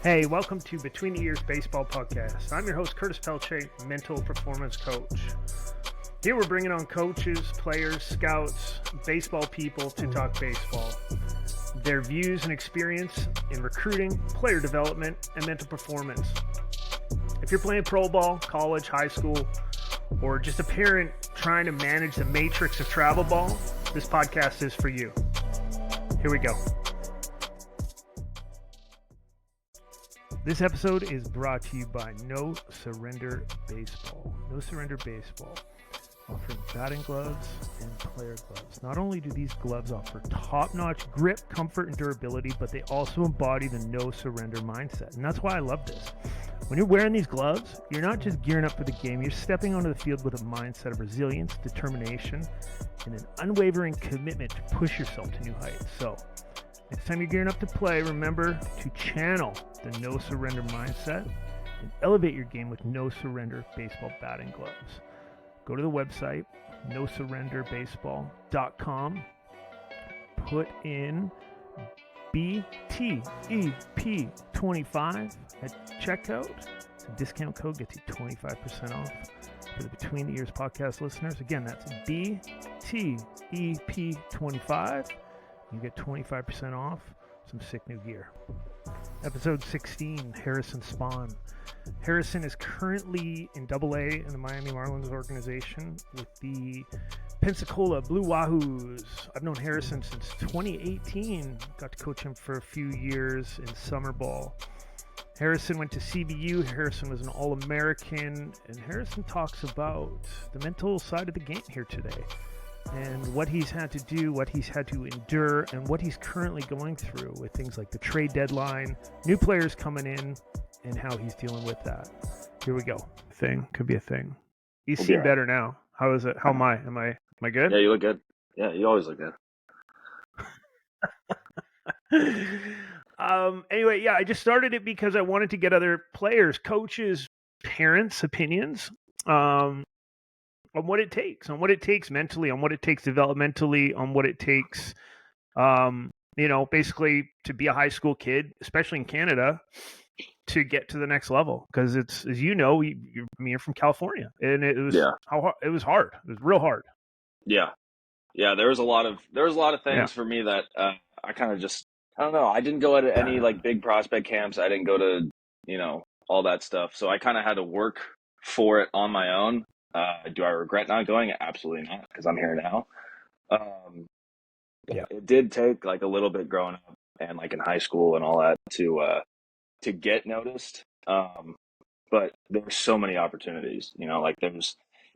Hey, welcome to Between the Ears Baseball Podcast. I'm your host, Curtis Pelletier, mental performance coach. Here we're bringing on coaches, players, scouts, baseball people to talk baseball. Their views and experience in recruiting, player development, and mental performance. If you're playing pro ball, college, high school, or just a parent trying to manage the matrix of travel ball, this podcast is for you. Here we go. This episode is brought to you by No Surrender Baseball. No Surrender Baseball, offering batting gloves and player gloves. Not only do these gloves offer top-notch grip, comfort, and durability, but they also embody the no surrender mindset. And that's why I love this. When you're wearing these gloves, you're not just gearing up for the game, you're stepping onto the field with a mindset of resilience, determination, and an unwavering commitment to push yourself to new heights. So, next time you're gearing up to play, remember to channel the no surrender mindset and elevate your game with No Surrender Baseball batting gloves. Go to the website, nosurrenderbaseball.com, put in BTEP25 at checkout. It's a discount code, gets you 25% off. For the Between the Ears podcast listeners, again, that's BTEP25. You get 25% off some sick new gear. Episode 16, Harrison Spohn. Harrison is currently in AA in the Miami Marlins organization with the Pensacola Blue Wahoos. I've known Harrison since 2018. Got to coach him for a few years in summer ball. Harrison went to CBU. Harrison was an All-American. And Harrison talks about the mental side of the game here today, and what he's had to do, what he's had to endure, and what he's currently going through with things like the trade deadline, new players coming in, and how he's dealing with that. Here we go. Could be a thing. You seem better now. How is it? How am I? Am I good? Yeah, you look good. Yeah, you always look good. Anyway, yeah, I just started it because I wanted to get other players, coaches, parents' opinions. On what it takes mentally, on what it takes developmentally, on what it takes, basically to be a high school kid, especially in Canada, to get to the next level. Because it's, as you know, you're from California, and it was it was hard. It was real hard. Yeah. There was a lot of things for me that I kind of just, I don't know. I didn't go to any like big prospect camps. I didn't go to all that stuff. So I kind of had to work for it on my own. Do I regret not going? Absolutely not, because I'm here now. It did take like a little bit growing up and like in high school and all that to get noticed. But there's so many opportunities, like you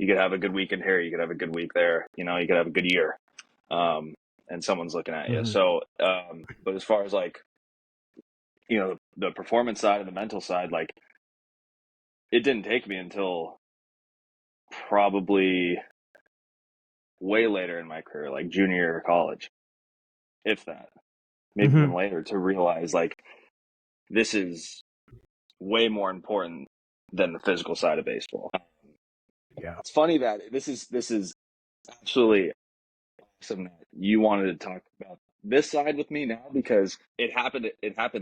could have a good weekend here, you could have a good week there, you could have a good year, and someone's looking at you. Mm-hmm. So, but as far as like, the performance side and the mental side, like it didn't take me until probably way later in my career, like junior year of college, if that, maybe even later, to realize like this is way more important than the physical side of baseball. Yeah, it's funny that this is absolutely awesome that you wanted to talk about this side with me now, because it happened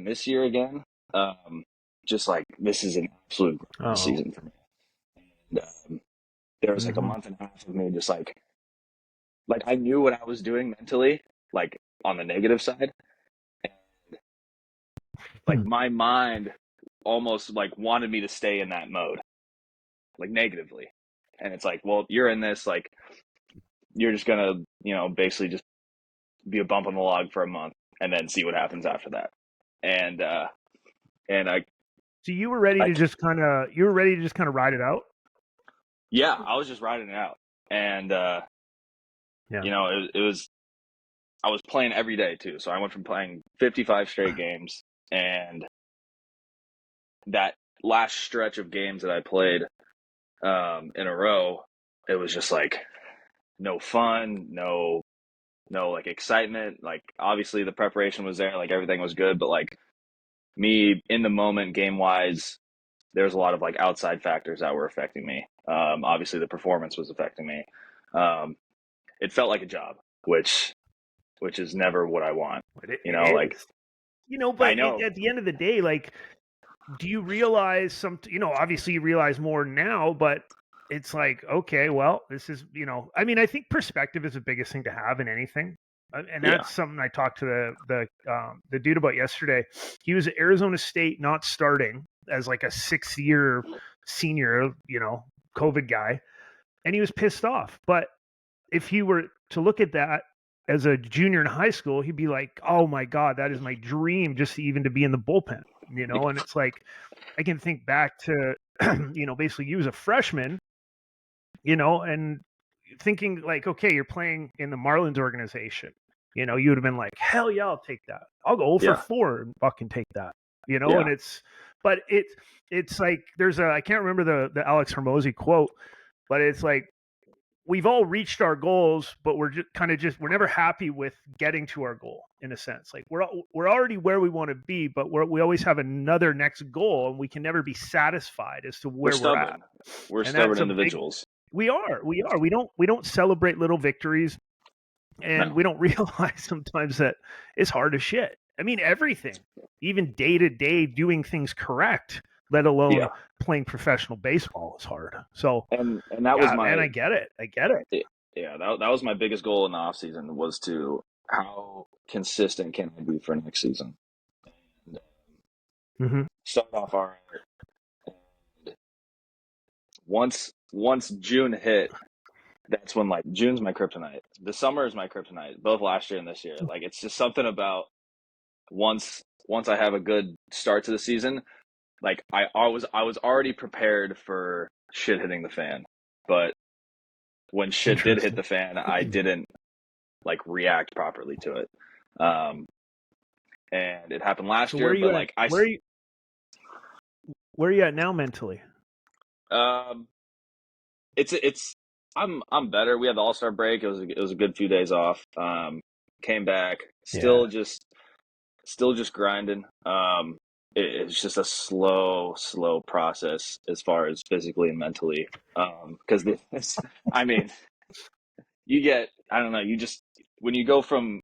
this year again. Just like this is an absolute season for me. And, there was like a month and a half of me just like I knew what I was doing mentally, like on the negative side, and like my mind almost like wanted me to stay in that mode, like negatively. And it's like, well, you're in this, like you're just gonna, basically just be a bump on the log for a month and then see what happens after that. And I. So you were ready to just kind of ride it out. Yeah, I was just riding it out, and it was. I was playing every day too, so I went from playing 55 straight games, and that last stretch of games that I played in a row, it was just like no fun, no like excitement. Like obviously the preparation was there, like everything was good, but like me in the moment, game wise, there's a lot of like outside factors that were affecting me. Obviously the performance was affecting me. It felt like a job, which is never what I want. But like but at the end of the day, like do you realize obviously you realize more now, but it's like, okay, well, this is, I mean, I think perspective is the biggest thing to have in anything. And Yeah. that's something I talked to the dude about yesterday. He was at Arizona State, not starting as like a 6-year senior, COVID guy, and he was pissed off. But if he were to look at that as a junior in high school, he'd be like, "Oh my God, that is my dream, just even to be in the bullpen." And it's like, I can think back to, basically you as a freshman, and thinking like, okay, you're playing in the Marlins organization. You would have been like, hell yeah, I'll take that. I'll go for Yeah. 4 and fucking take that. Yeah. And but it's like I can't remember the Alex Hermosi quote, but it's like we've all reached our goals, but we're we're never happy with getting to our goal in a sense. Like we're already where we want to be, but we always have another next goal, and we can never be satisfied as to We're where we're at. stubborn. We're And stubborn that's a big. individuals. We are. We don't celebrate little victories, and No. we don't realize sometimes that it's hard as shit. I mean, everything, even day to day doing things correct, let alone Yeah. playing professional baseball, is hard. So, And that was yeah, man, my I get it. yeah, that was my biggest goal in the off season was to how consistent can I be for next season. And, Mm-hmm. start off all right. And once June hit, that's when like June's my kryptonite. The summer is my kryptonite, both last year and this year. Like it's just something about once I have a good start to the season, like I was already prepared for shit hitting the fan. But when shit did hit Interesting. the fan, I didn't like react properly to it. Um, and it happened last So where year, are you but at? like I, Where are you at now mentally? um, it's I'm better. We had the All-Star break. It was a good few days off. Came back, Yeah. still just grinding. It's just a slow process as far as physically and mentally. Because this, I mean, you get, I don't know, you just when you go from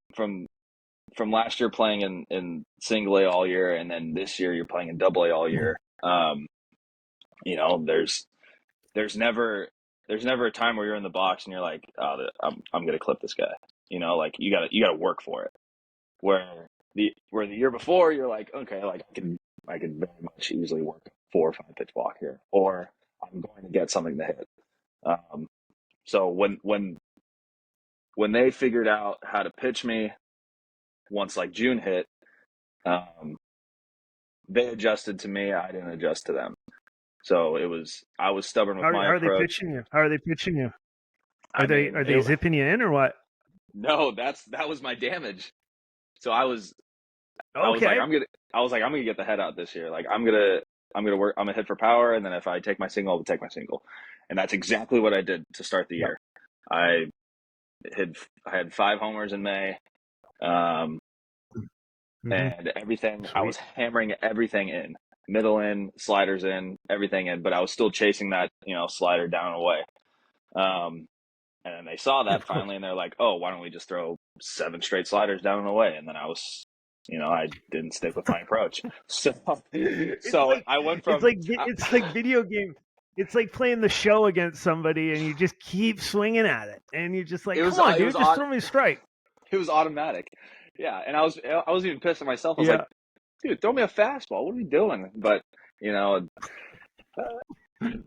last year playing in single A all year, and then this year you're playing in double A all year. You know, there's never there's never a time where you're in the box and you're like, oh, I'm gonna clip this guy. You know, like you gotta work for it. Where the year before you're like, okay, like I could very much easily work a 4 or 5 pitch walk here, or I'm going to get something to hit. Um, so when they figured out how to pitch me once like June hit, um, they adjusted to me. I didn't adjust to them. So I was stubborn with How my are they approach. pitching you? How are they pitching you? I mean, Are they zipping you in or what? no, that was my damage. So Okay. I was like I'm gonna get the head out this year. Like I'm gonna hit for power, and then if I take my single, I'll take my single, and that's exactly what I did to start the Yep. year. I I had 5 homers in May, um, Mm-hmm. and everything. I Sweet. was hammering everything in, middle in, sliders in, everything in, but I was still chasing that slider down and away. Um, and then they saw Yeah, that of course. finally, and they're like, "Oh, why don't we just throw 7 straight sliders down and away?" And then I didn't stick with my approach. So, It's so like I went from it's like video game. It's like playing the show against somebody, and you just keep swinging at it, and you're just like, "Come on, it was dude, just odd. throw me a strike." It was automatic. Yeah, and I was even pissed at myself. I was like, Yeah. "Dude, throw me a fastball. What are we doing?" But you know,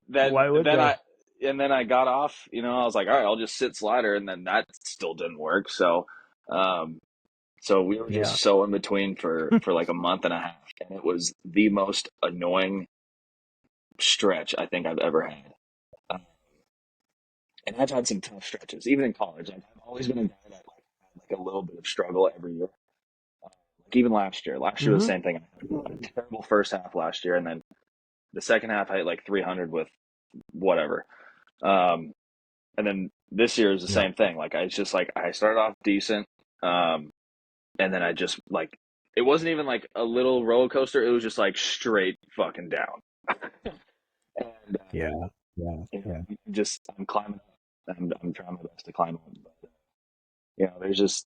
then Why would then they? I and then I got off. I was like, "All right, I'll just sit slider," and then that still didn't work. Um, so we were Yeah. just so in between for like a month and a half, and it was the most annoying stretch I think I've ever had. Um, and I've had some tough stretches, even in college. Like I've always been a guy that like had like a little bit of struggle every year. Like even last year. Last year was the Mm-hmm. same thing. I had a terrible first half last year, and then the second half I hit like 300 with whatever. Um, and then this year is the Yeah. same thing. Like I just like I started off decent, um, and then I just like it wasn't even like a little roller coaster. It was just like straight fucking down. And Yeah. Yeah. Yeah. I'm climbing up. I'm trying my best to climb up, but you know, there's just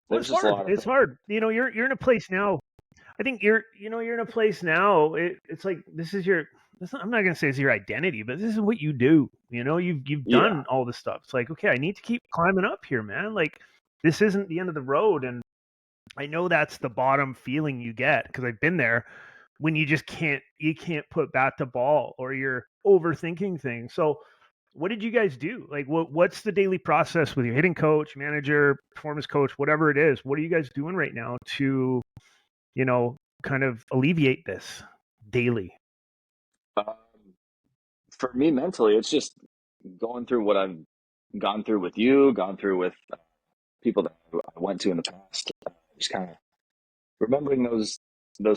Well, there's it's just a hard. lot of It's things. hard. You're in a place now. I think you're in a place now. It's like I'm not gonna say it's your identity, but this is what you do. You've Yeah. done all this stuff. It's like, okay, I need to keep climbing up here, man. Like this isn't the end of the road, and I know that's the bottom feeling you get because I've been there when you can't put bat to ball or you're overthinking things. So what did you guys do? Like what's the daily process with your hitting coach, manager, performance coach, whatever it is? What are you guys doing right now to, kind of alleviate this daily? Um, for me mentally, it's just going through what I've gone through with you, gone through with people that I went to in the past. Just kind of remembering those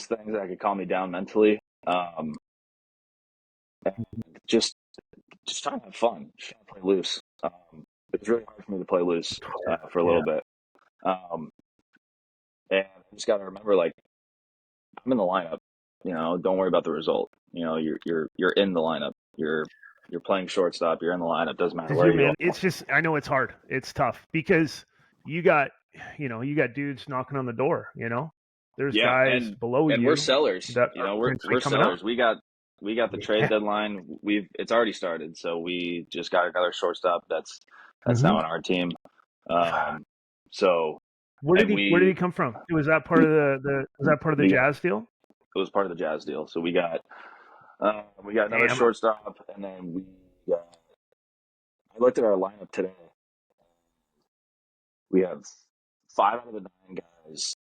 things that could calm me down mentally. And just trying to have fun, just trying to play loose. It was really hard for me to play loose for a Yeah. little bit. Um, and I just got to remember, like, I'm in the lineup. Don't worry about the result. You're in the lineup. You're playing shortstop. You're in the lineup. Doesn't matter Did where you, you man? It's just, I know it's hard. It's tough because you got, you got dudes knocking on the door, there's Yeah, guys and below and we're you sellers. that are We're potentially we're coming up. sellers. We got the trade Yeah. deadline. It's already started, so we just got another shortstop that's now Hmm. on our team. Um, so Where did and he come from? Was that part we of the was that part of the we got Jazz deal? it was part of the Jazz deal. So we got another Damn. shortstop, and then I looked at our lineup today. We have 5 out of the 9 guys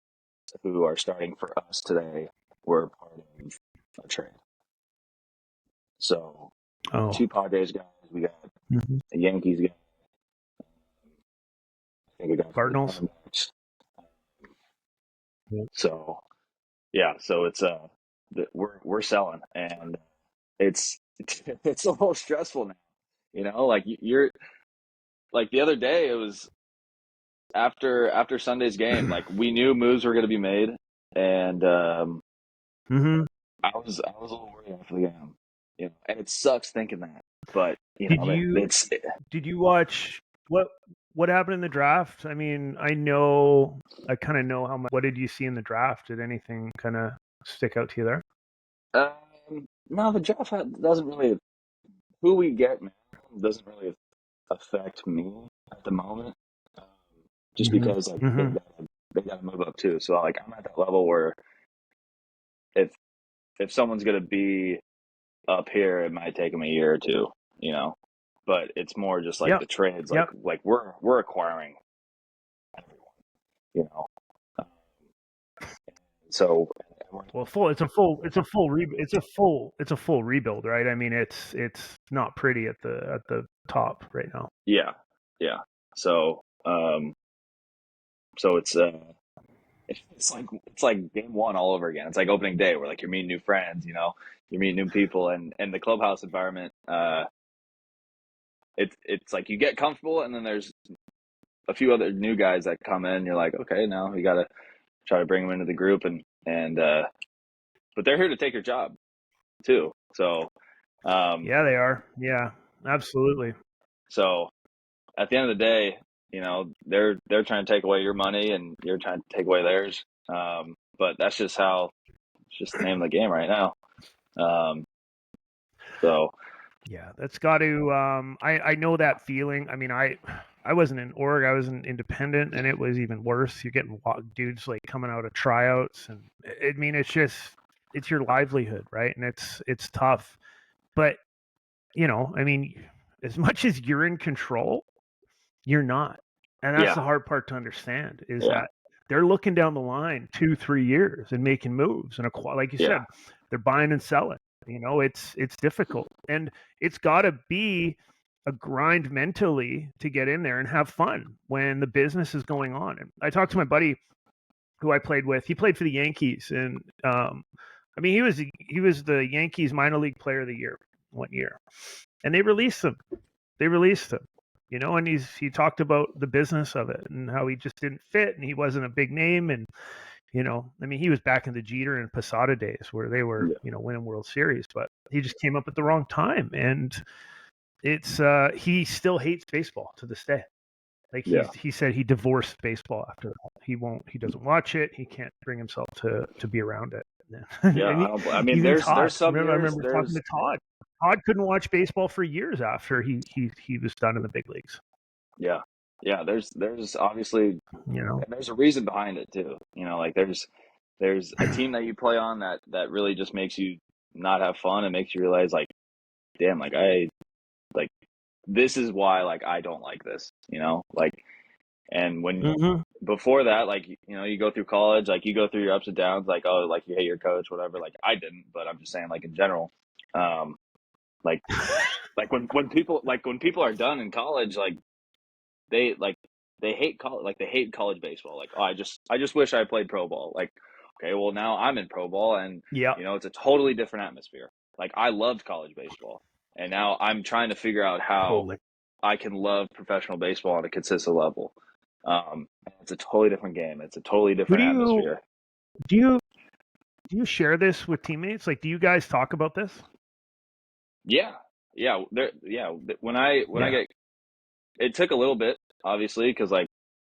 who are starting for us today were part of a trade. So Oh. 2 Padres guys, we got Mhm. a Yankees guy, I think a guy from the Cardinals. Diamondbacks. Yeah. So yeah, so it's we're selling, and it's it's a little stressful now. Like you're like the other day, it was after Sunday's game. Like we knew moves were going to be made, and Hmm. I was a little worried after the game. And it sucks thinking that, but Did you it's did you watch what happened in the draft? I mean, I kind of know how much. What did you see in the draft? Did anything kind of stick out to you there? no, the draft doesn't really who we get now doesn't really affect me at the moment, um, just Hmm. because like Hmm. they got to move up too. So like I'm at that level where if if someone's gonna be up here, it might take them a year or two, you know. But it's more just like Yep. the trades, like Yep. we're acquiring everyone, you know. Um, so Well, it's a full rebuild, right? I mean, it's not pretty at the top right now. yeah, yeah. So so it's like game one all over again. It's like opening day where like you're meeting new friends, you're meeting new people, and the clubhouse environment. It's like you get comfortable, and then there's a few other new guys that come in. You're like, okay, now you got to try to bring them into the group, and but they're here to take your job too. So Yeah, they are. Yeah, absolutely. so at the end of the day, they're trying to take away your money, and you're trying to take away theirs. But that's just how it's just the name of the game right now. Um, so Yeah, that's got to. I know that feeling. I mean, I wasn't in org. I was an independent, and it was even worse. You're getting dudes like coming out of tryouts, and I mean, it's your livelihood, right? And it's tough. But I mean, as much as you're in control, you're not, and that's yeah, the hard part to understand. Is yeah, that they're looking down the line 2-3 years and making moves, and like you yeah, said, they're buying and selling. It's difficult, and it's got to be a grind mentally to get in there and have fun when the business is going on. And I talked to my buddy who I played with. He played for the Yankees, and I mean, he was the Yankees minor league player of the year one year, and they released him. They released him, and he talked about the business of it and how he just didn't fit and he wasn't a big name. And I mean, he was back in the Jeter and Posada days where they were, yeah, winning World Series, but he just came up at the wrong time. And it's he still hates baseball to this day. Like yeah, he said he divorced baseball after that. He doesn't watch it. He can't bring himself to be around it. Yeah, And I mean, even there's Todd. some I years remember talking there's to Todd. Todd couldn't watch baseball for years after he was done in the big leagues. yeah, yeah, there's obviously You know. and there's a reason behind it too. You know, like there's a team that you play on that really just makes you not have fun and makes you realize like, damn, like this is why like I don't like this. You know, like and when Mm-hmm. before that, like you know, you go through college, like you go through your ups and downs, like oh, like you hate your coach, whatever. Like I didn't, but I'm just saying, like in general, um, like when people are done in college, like they like they hate college, like they hate college baseball. Like oh, I just wish I played pro ball. Like okay, well now I'm in pro ball, and Yeah. you know it's a totally different atmosphere. Like I loved college baseball, and now I'm trying to figure out how Totally. I can love professional baseball on a consistent level. It's a totally different game. It's a totally Who different atmosphere. do you do you share this with teammates? Like, do you guys talk about this? Yeah, yeah, yeah. When I Yeah. get, it took a little bit, obviously, because like,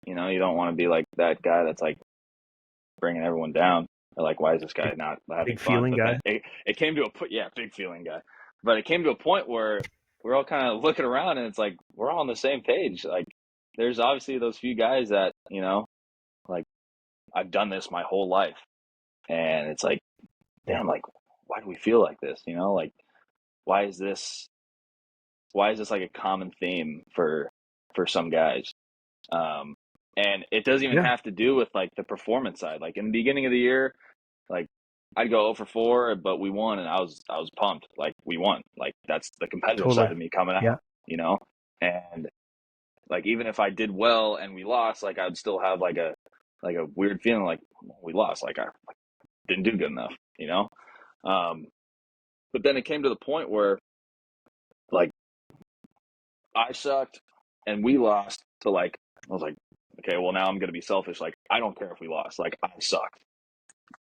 you know, you don't want to be like that guy that's like bringing everyone down. Or like, why is this guy Big, not having big fun? feeling But then guy. it came to a point, yeah, big feeling guy. But it came to a point where we're all kind of looking around, and it's like we're all on the same page. Like, there's obviously those few guys that you know, like I've done this my whole life, and it's like, Yeah. damn, like why do we feel like this? You know, like why is this like a common theme for some guys? Um, and it doesn't even Yeah. have to do with like the performance side. Like in the beginning of the year, like I'd go 0 for 4, but we won, and I was pumped. Like we won. Like that's the competitive Totally. side of me coming Yeah. out, you know. And like even if I did well and we lost, like I'd still have like a weird feeling like we lost. Like I didn't do good enough, you know. Um, but then it came to the point where like I sucked and we lost to like I was like, okay, well now I'm gonna be selfish. Like I don't care if we lost. Like I sucked.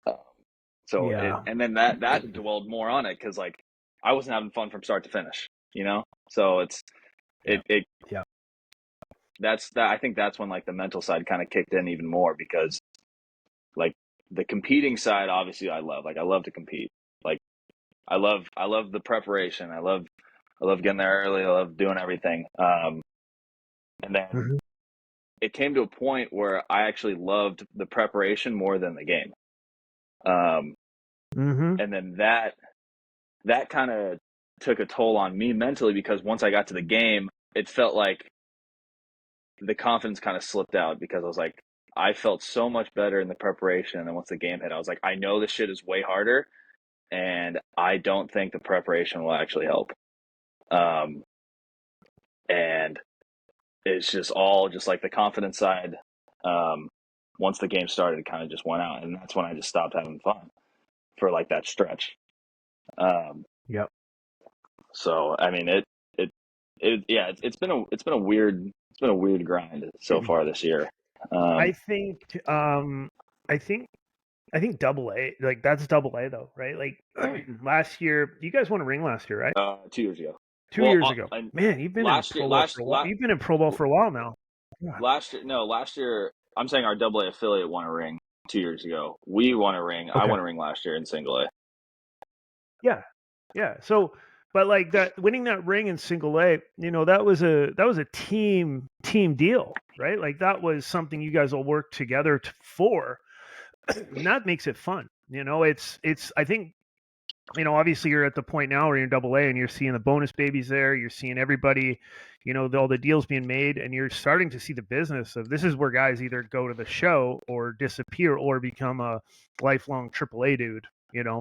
Um, so it Yeah. and then that dwelled more on it because like I wasn't having fun from start to finish. You know, so Yeah. it Yeah. that's that. I think that's when like the mental side kind of kicked in even more because like the competing side, obviously I love. Like I love to compete. Like I love the preparation. I love getting there early. I love doing everything. And then Mm-hmm. it came to a point where I actually loved the preparation more than the game. Um, Mm-hmm. and then that kind of took a toll on me mentally because once I got to the game, it felt like the confidence kind of slipped out because I was like, I felt so much better in the preparation. And then once the game hit, I was like, I know this shit is way harder, and I don't think the preparation will actually help. Um, and it's just all just like the confidence side. Um, once the game started, it kind of just went out, and that's when I just stopped having fun for like that stretch. Um, Yep. so I mean, yeah, it's been a weird grind so far this year. I Um, think I think I think double A, like that's double A though, right? Like last year, you guys won a ring last year, right? 2 years ago. Two Well, years ago. and Man, you've been in last year, pro ball for a while. You've been in pro ball for a while now. God. last year, no, last year. I'm saying our double A affiliate won a ring 2 years ago. We won a ring. I Okay. won a ring last year in single A. Yeah. Yeah. So, but like that, winning that ring in single A, that was a team deal, right? Like that was something you guys all worked together for, and that makes it fun. It's I think obviously you're at the point now where you're in double A and you're seeing the bonus babies there. You're seeing everybody, all the deals being made, and you're starting to see the business of this is where guys either go to the show or disappear or become a lifelong triple A dude,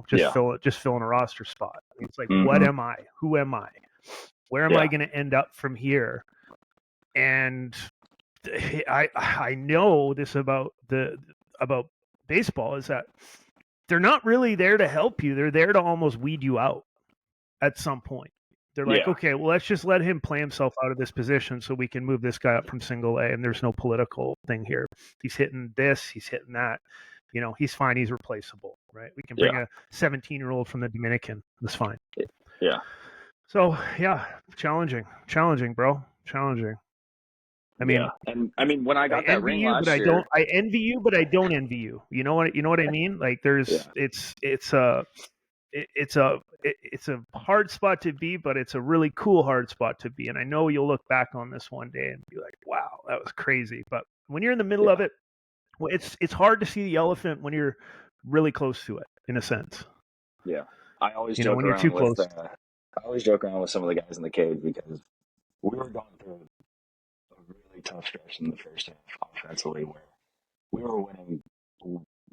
just Yeah. filling a roster spot. It's like, what Mm-hmm. am I? Who am I? Where am I Yeah. going to end up from here? And I know this about baseball is that they're not really there to help you. They're there to almost weed you out at some point. They're like, Yeah. okay, well, let's just let him play himself out of this position so we can move this guy up from single A, and there's no political thing here. He's hitting this, he's hitting that. He's fine. He's replaceable, right? We can bring Yeah. a 17-year-old from the Dominican. That's fine. Yeah. So, yeah, challenging, bro. Challenging. I Yeah. mean, And I mean, when I I got that envy ring you, but last I don't. year, I envy you, but I don't envy you. You know what I mean? Like yeah, it's a hard spot to be, but it's a really cool hard spot to be. And I know you'll look back on this one day and be like, "Wow, that was crazy." But when you're in the middle of yeah, it, well, it's hard to see the elephant when you're really close to it, in a sense. yeah. I always You know, joke when you're too around with, close. I always joke around with some of the guys in the cage because we were going through a really tough stretch in the first half offensively where we were winning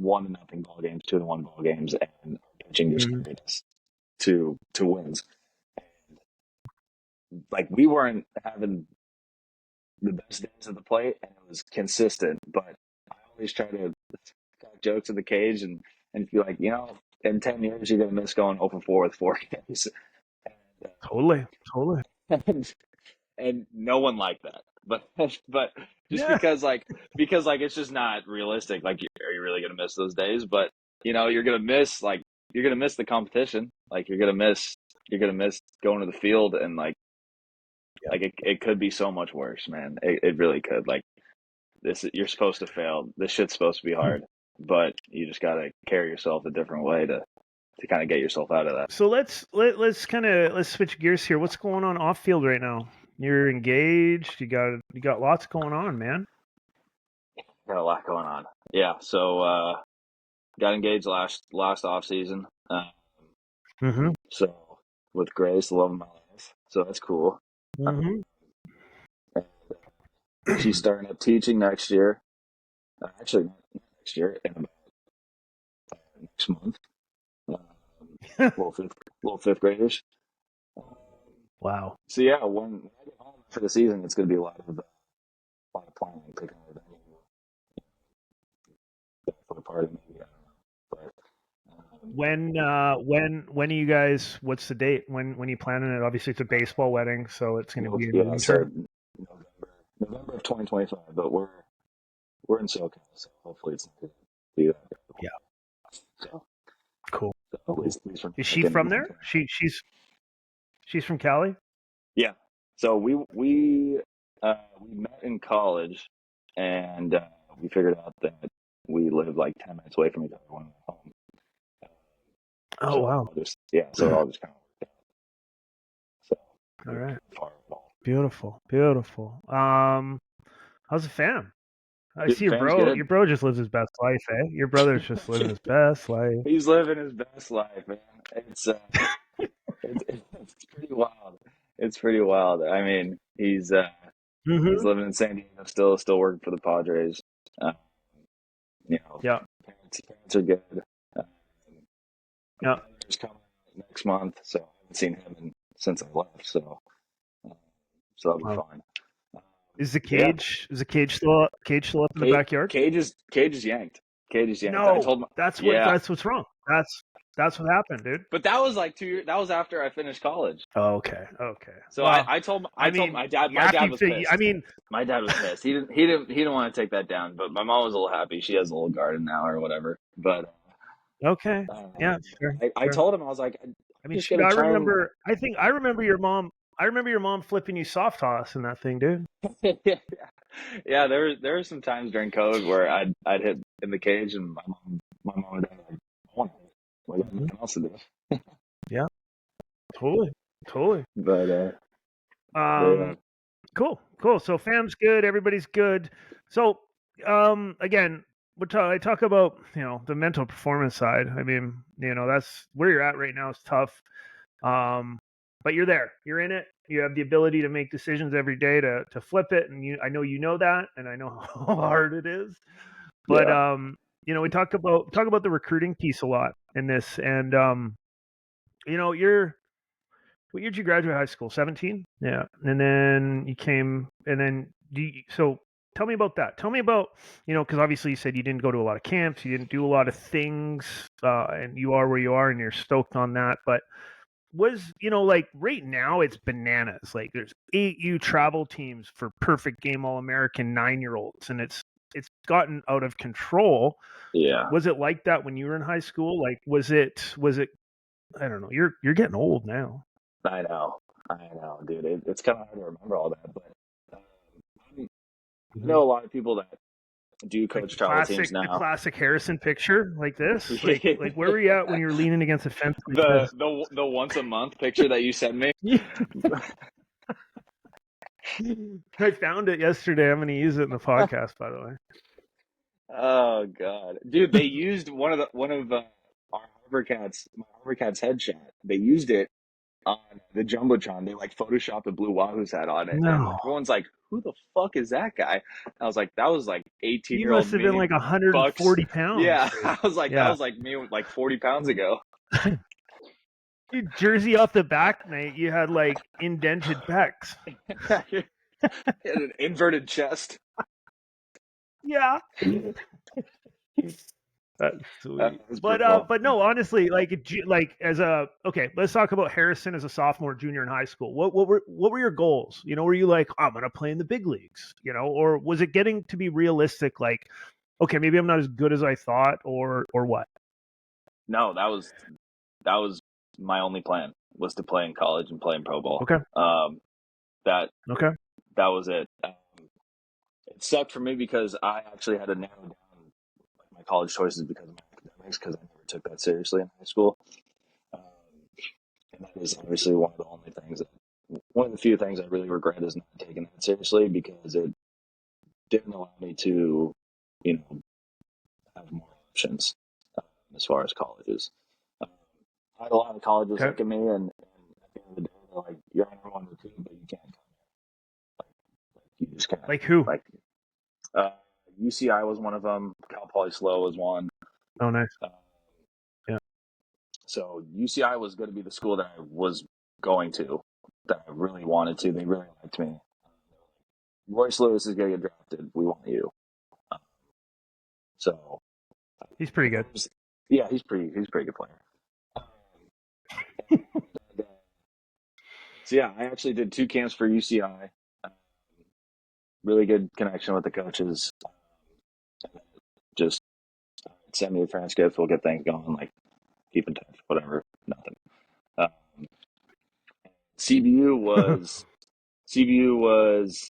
1-0 ball games, 2-1 ball games, and our pitching just Mhm. carried us to wins. Like we weren't having the best days at the plate, and it was consistent. But I always try to crack jokes in the cage and feel like in 10 years you're gonna miss going 0 for 4 with 4 Ks, Totally, totally. and, and no one liked that. But just Yeah, because it's just not realistic. Like, are you really gonna miss those days? But you're gonna miss the competition. Like you're gonna miss going to the field and yeah. it could be so much worse, man. It really could. Like this, you're supposed to fail. This shit's supposed to be hard, but you just gotta carry yourself a different way to kind of get yourself out of that. So let's switch gears here. What's going on off field right now? You're engaged. You got lots going on, man. Got a lot going on. Yeah. So got engaged last off season. Mm-hmm. So with Grace, the love of my life. So that's cool. Mm-hmm. And she's starting up teaching next year. Actually, not next year, in about next month. Little fifth graders. Um, Wow. so yeah, when I get home for the season, it's going to be a lot of planning, picking a venue, for the party, maybe. I don't know, but When are you guys? What's the date? When are you planning it? Obviously, it's a baseball wedding, so it's going to be in the yeah. So winter. November of 2025, but we're in SoCal, so hopefully it's not going to be that bad. Yeah. So, Cool. at Cool. least for Is she making from it. there? She's from Cali. Yeah. So we met in college, and we figured out that we lived like 10 minutes away from each other when we went home. Oh So wow. so it all just kind of worked out. So All we weren't right. too far at all. Beautiful. Beautiful. How's the fam? I Dude, see the fam's your good. bro just lives his best life, eh? Your brother's just living his best life. He's living his best life, man. It's it's pretty wild. It's pretty wild. I mean, he's Mm-hmm. living in San Diego, still working for the Padres. Uh, Yeah. parents are good. Uh, Yeah. brother's coming out next month, so I haven't seen him since I left. Uh, so that'll be Wow. fine. Um, yeah, Is the cage still up in the backyard? Cage is yanked. Cage is yanked. I No, told my yeah, that's what's wrong. That's what happened, dude. but that was like 2 years. That was after I finished college. Oh, okay, okay. So Well, I I told mean, my dad. you My have dad to. was I pissed. mean, My dad was pissed. He didn't want to take that down. But my mom was a little happy. She has a little garden now or whatever. But okay, yeah, sure, I sure. told him I was like, I'm I mean, just shoot, gonna I try and remember. I think I remember your mom. I remember your mom flipping you soft toss in that thing, dude. yeah. Yeah, there were some times during COVID where I'd hit in the cage and my mom and dad were like, I want to. We got Mhm. nothing else to do. Yeah, totally, totally. But yeah, Um, cool, cool. So fam's good, everybody's good. So, again, I talk about the mental performance side. I mean, that's where you're at right now is tough. Um, but you're there, you're in it. You have the ability to make decisions every day to flip it, and I know that, and I know how hard it is. But yeah, we talk about the recruiting piece a lot in this, and you're what year did you graduate high school? 17? Yeah. And then you came, and then so tell me about that. Tell me about, because obviously you said you didn't go to a lot of camps, you didn't do a lot of things, and you are where you are, and you're stoked on that. But like right now it's bananas. Like there's 8U travel teams for perfect game All American 9-year-olds, and it's gotten out of control. yeah. Was it like that when you were in high school? Like was it I don't know. You're getting old now. I know, dude. It's kind of hard to remember all that, but I know a lot of people that do Like coach travel teams the now. classic Harrison picture, like this. Like where were you at when you were leaning against a fence like this? The once a month picture that you sent me. I found it yesterday. I'm going to use it in the podcast, by the way. Oh God, dude! They used one of our HarbourCats, my HarbourCats headshot. They used it on the jumbotron. They like photoshopped a blue Wahoo's hat on it, and No, everyone's like, "Who the fuck is that guy?" I was like, "That was like he 18-year-old must have been me, like bucks." 140 pounds. Yeah, I was like, that Yeah. was like me like 40 pounds ago. Dude, jersey off the back, mate. You had like indented pecs. He had an inverted chest. Yeah. That's sweet. That was brutal. But no, honestly, like as a okay, let's talk about Harrison as a sophomore, junior in high school. What were your goals? You know, were you like, oh, I'm gonna play in the big leagues? You know, or was it getting to be realistic? Like, okay, maybe I'm not as good as I thought, or what? No, that was my only plan, was to play in college and play in pro ball. Okay. That Okay. that was it. It sucked for me because I actually had to narrow down my college choices because of my academics, because I never took that seriously in high school. Um, and that is obviously one of the few things I really regret is not taking that seriously, because it didn't allow me to, you know, have more options as far as colleges. Um, I had a lot of colleges Okay. look at me, and at the end of the day, they're like, "You're on one or two, but you can't come here. Like you just can't." Like who? Like uh, UCI was one of them. Cal Poly Slow was one. Oh, nice. Um, Yeah. so UCI was going to be the school that I was going to, that I really wanted to. They really liked me. Royce Lewis is going to get drafted. We want you. Um, so He's pretty good. yeah, he's pretty good player. Um, and, so yeah, I actually did 2 camps for UCI. Um, really good connection with the coaches. Just send me a transcript. We'll get things going. Like, keep in touch. Whatever. Nothing. Um, CBU was CBU was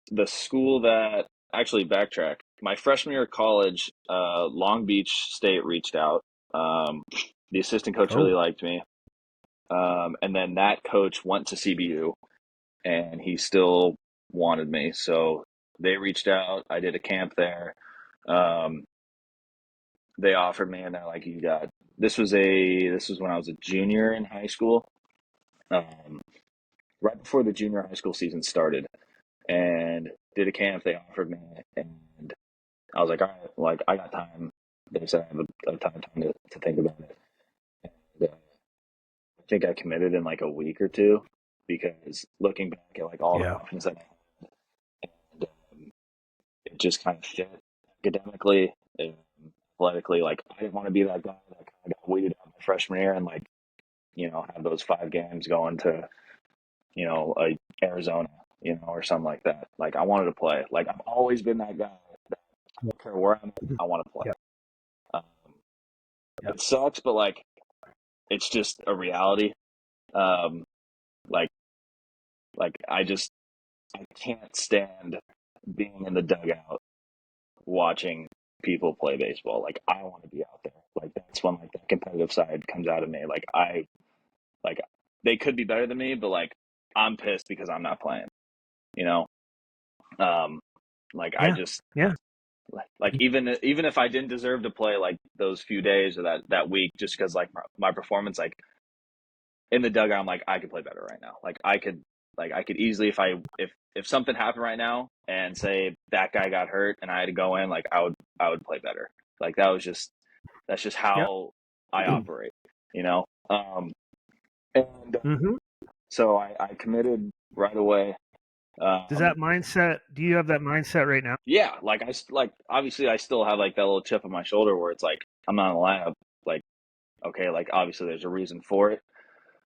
the school that, actually, backtrack. My freshman year of college, Long Beach State reached out. Um, the assistant coach really Oh, liked me. And then that coach went to CBU, and he still wanted me. So they reached out. I did a camp there. Um, they offered me, and they're like, "You got this was when I was a junior in high school, um, right before the junior high school season started, and did a camp. They offered me, and I was like, all right, like, I got time. They said I have a ton of time to think about it. And, I think I committed in like a week or two, because looking back at like all the yeah. options that I had, and, it just kind of fit academically, and athletically. Like, I didn't want to be that guy that kind of got waited out my freshman year and, like, have those 5 games going to, like Arizona, or something like that. Like, I wanted to play. Like, I've always been that guy that I don't care where I'm at, I want to play. Yeah. Um, Yeah. it sucks, but like, it's just a reality. Um, like, I can't stand being in the dugout watching people play baseball. Like, I want to be out there. Like, that's when like that competitive side comes out of me. Like they could be better than me, but like, I'm pissed because I'm not playing. You know, um, like, I Yeah. just, Yeah. like, even if I didn't deserve to play like those few days or that week, just because like my performance, like, in the dugout, I'm like, I could play better right now. I could easily, if something happened right now and say that guy got hurt and I had to go in, like, I would play better. Like, that's just Yep. how I operate, you know. And Mm-hmm. so I committed right away. Does that mindset? Do you have that mindset right now? Yeah, like, obviously I still have like that little chip on my shoulder where it's like, I'm not in the lineup. Like, okay, like, obviously there's a reason for it.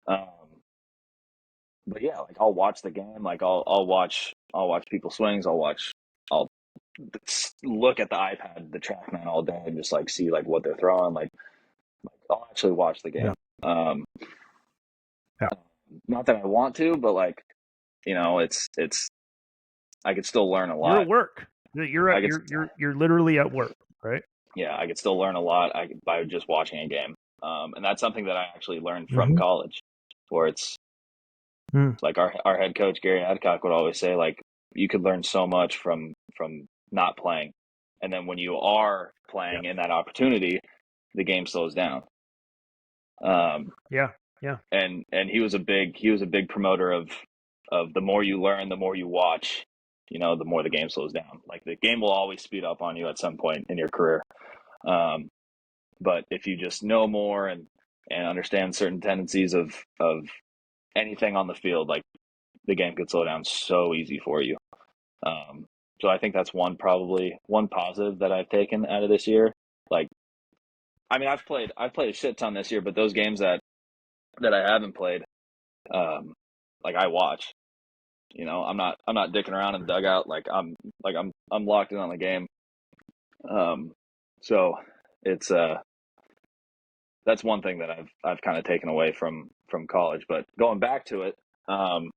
Um, but yeah, like, I'll watch the game. Like, I'll watch people swings. I'll look at the iPad, the TrackMan all day, and just like see like what they're throwing. Like, I'll actually watch the Yeah. game. Um, Yeah. not that I want to, but like, it's I could still learn a You're lot. at work. I could, You're literally at work, right? yeah, I could still learn a lot by just watching a game. And that's something that I actually learned from Mm-hmm. college, where it's Mm. like our head coach Gary Adcock would always say, like, you could learn so much from not playing, and then when you are Yeah. playing in that opportunity, the game slows down. Um, Yeah. Yeah. and he was a big promoter of the more you learn, the more you watch, the more the game slows down. Like the game will always speed up on you at some point in your career. Um, but if you just know more and understand certain tendencies of anything on the field, like the game could slow down so easy for you. Um, so I think that's probably one positive that I've taken out of this year. Like, I mean, I've played a shit ton this year, but those games that I haven't played, um, like I watch. I'm not dicking around in the dugout. I'm locked in on the game. Um, so it's that's one thing that I've kind of taken away from college. But going back to it, um,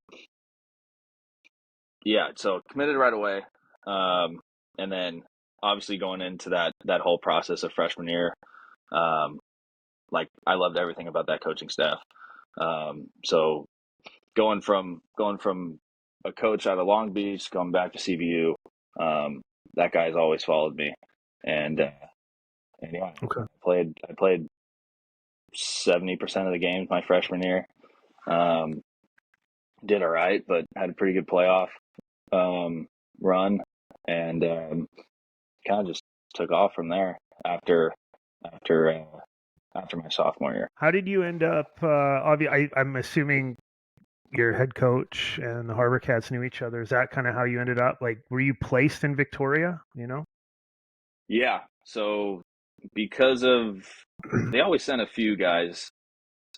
yeah. So committed right away, and then obviously going into that whole process of freshman year, um, like I loved everything about that coaching staff. So going from a coach out of Long Beach, going back to CBU, that guy's always followed me, and yeah, Okay. I played 70% of the games my freshman year. Um, did all right, but had a pretty good playoff run, and kind of just took off from there after after my sophomore year. How did you end up? I'm assuming your head coach and the HarbourCats knew each other. Is that kind of how you ended up? Like, were you placed in Victoria? You know? Yeah, so because of they always sent a few guys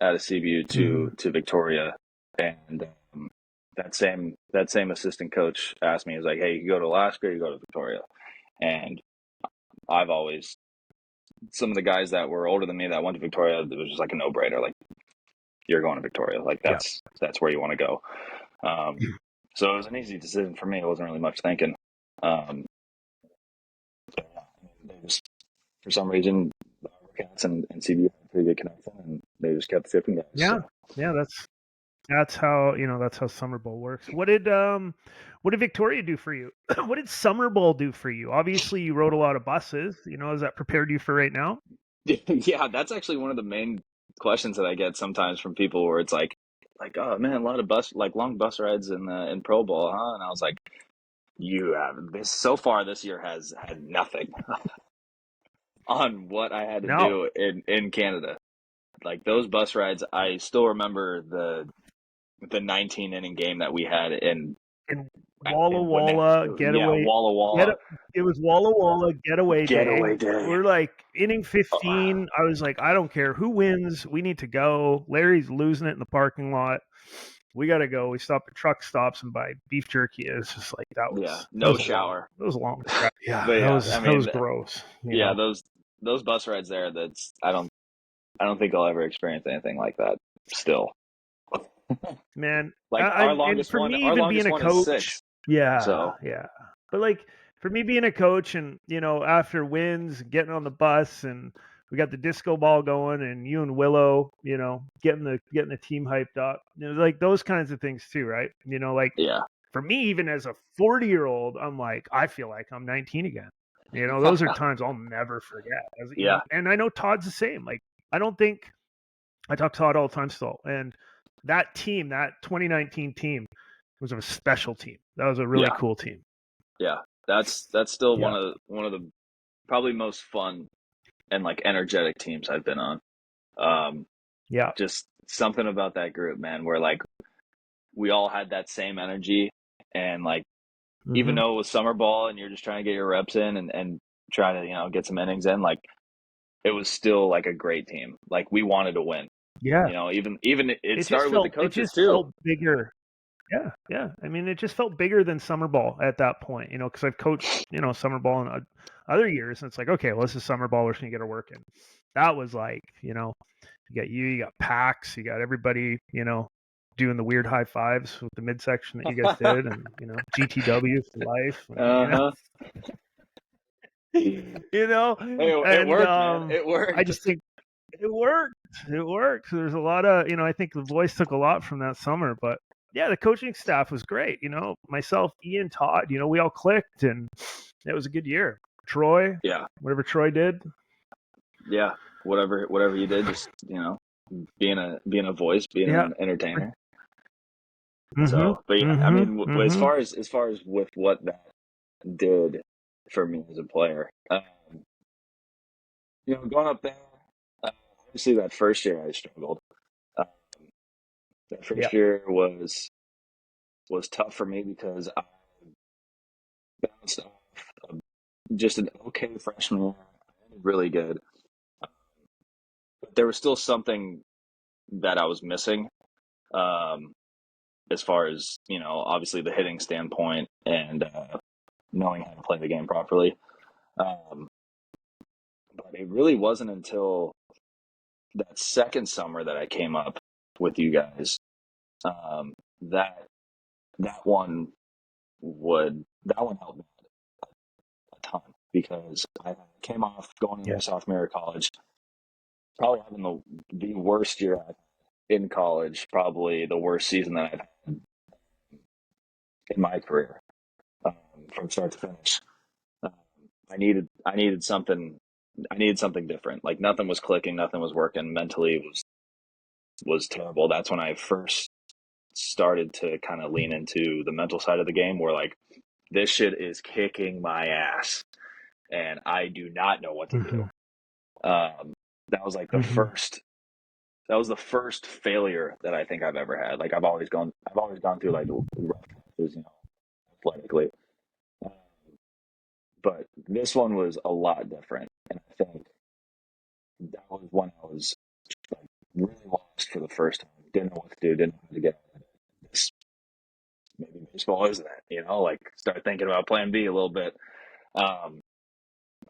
out of CBU Mm-hmm. to Victoria, and that same assistant coach asked me, he's like, "Hey, you go to Alaska, or you go to Victoria?" And I've always some of the guys that were older than me that went to Victoria, it was just like a no brainer. Like, you're going to Victoria, like Yeah. that's where you want to go. So it was an easy decision for me. It wasn't really much thinking. Um, but yeah, they just for some reason the Cats and CBU had a pretty good connection, and they just kept shipping guys. Yeah. So Yeah. That's how that's how Summer Bowl works. What did Victoria do for you? What did Summer Bowl do for you? Obviously, you rode a lot of buses. Has that prepared you for right now? yeah, that's actually one of the main questions that I get sometimes from people, where it's like, oh man, a lot of long bus rides in Pro Bowl, huh? And I was like, you have this so far this year has had nothing on what I had to No. do in Canada. Like those bus rides, I still remember the 19 inning game that we had In Walla in Gwinnett. Walla Yeah, getaway. Walla Get Walla it was Walla Walla getaway day. getaway day. We're like inning Oh, 15. I was like, I don't care who wins. We need to go. Larry's losing it in the parking lot. We got to go. We stop at truck stops and buy beef jerky. It's just like that yeah, was no a long shower. that was a long trip. Yeah, But that yeah, was I that was mean, gross. yeah, those bus rides there. I don't think I'll ever experience anything like that. Still, Man, like and for me, our even being longest a one is coach, 6. yeah, So yeah. But like for me being a coach, and after wins, getting on the bus, and we got the disco ball going, and you and Willow, getting the team hyped up, like those kinds of things too, right? Like yeah, for me, even as a 40-year-old, I'm like, I feel like I'm 19 again. Those are times I'll never forget. yeah, And I know Todd's the same. Like, I don't think I talk to Todd all the time still, and that team, that 2019 team, was a special team. That was a really yeah, cool team. yeah. That's still Yeah, one of the probably most fun and like energetic teams I've been on. Um, yeah, just something about that group, man, where like we all had that same energy, and like even hmm though it was summer ball and you're just trying to get your reps in and try to get some innings in, like it was still like a great team. Like we wanted to win. yeah. Even it It just started with the felt it coaches just too. felt bigger. Yeah, yeah. I mean, it just felt bigger than summer ball at that point. Because I've coached summer ball in other years, and it's like, okay, well, this is summer ball. We're just gonna get our work in. That was like, you got Pax, you got everybody, doing the weird high fives with the midsection that you guys did, and GTW for life, and, Uh-huh. It and worked, man. It I worked. just think it worked. It worked. There's a lot of, I think the boys took a lot from that summer, but yeah, the coaching staff was great. Myself, Ian, Todd, we all clicked, and it was a good year. Troy, Yeah. whatever Troy did. Yeah. Whatever you did, just, being a voice, being Yeah. an entertainer. Mm-hmm. So, but yeah, I Mm-hmm. mean, Mm-hmm. as far as with what that did for me as a player, going up there, obviously that first year I struggled. Um, that Yeah. first year was tough for me because I bounced off just an okay freshman year. I did really good, but there was still something that I was missing, um, as far as obviously the hitting standpoint and knowing how to play the game properly. Um, but it really wasn't until that second summer that I came up with you guys, um, that that one that one helped me a ton because I came off going into Yeah. my sophomore year of college, probably having the worst year I've had in college, probably the worst season that I've had in my career, um, from start to finish. Um, I needed something. I needed something different. Like nothing was clicking, nothing was working. Mentally, it was terrible. That's when I first started to kind of lean into the mental side of the game, where like this shit is kicking my ass, and I do not know what to do. Mm-hmm. That was like Mm-hmm. that was the first failure that I think I've ever had. Like I've always gone through like rough patches, athletically. Um, but this one was a lot different, and I think that was when I was like really lost for the first time. Didn't know what to do. Didn't know how to get out of this. Maybe baseball isn't it? Like start thinking about Plan B a little bit. Um,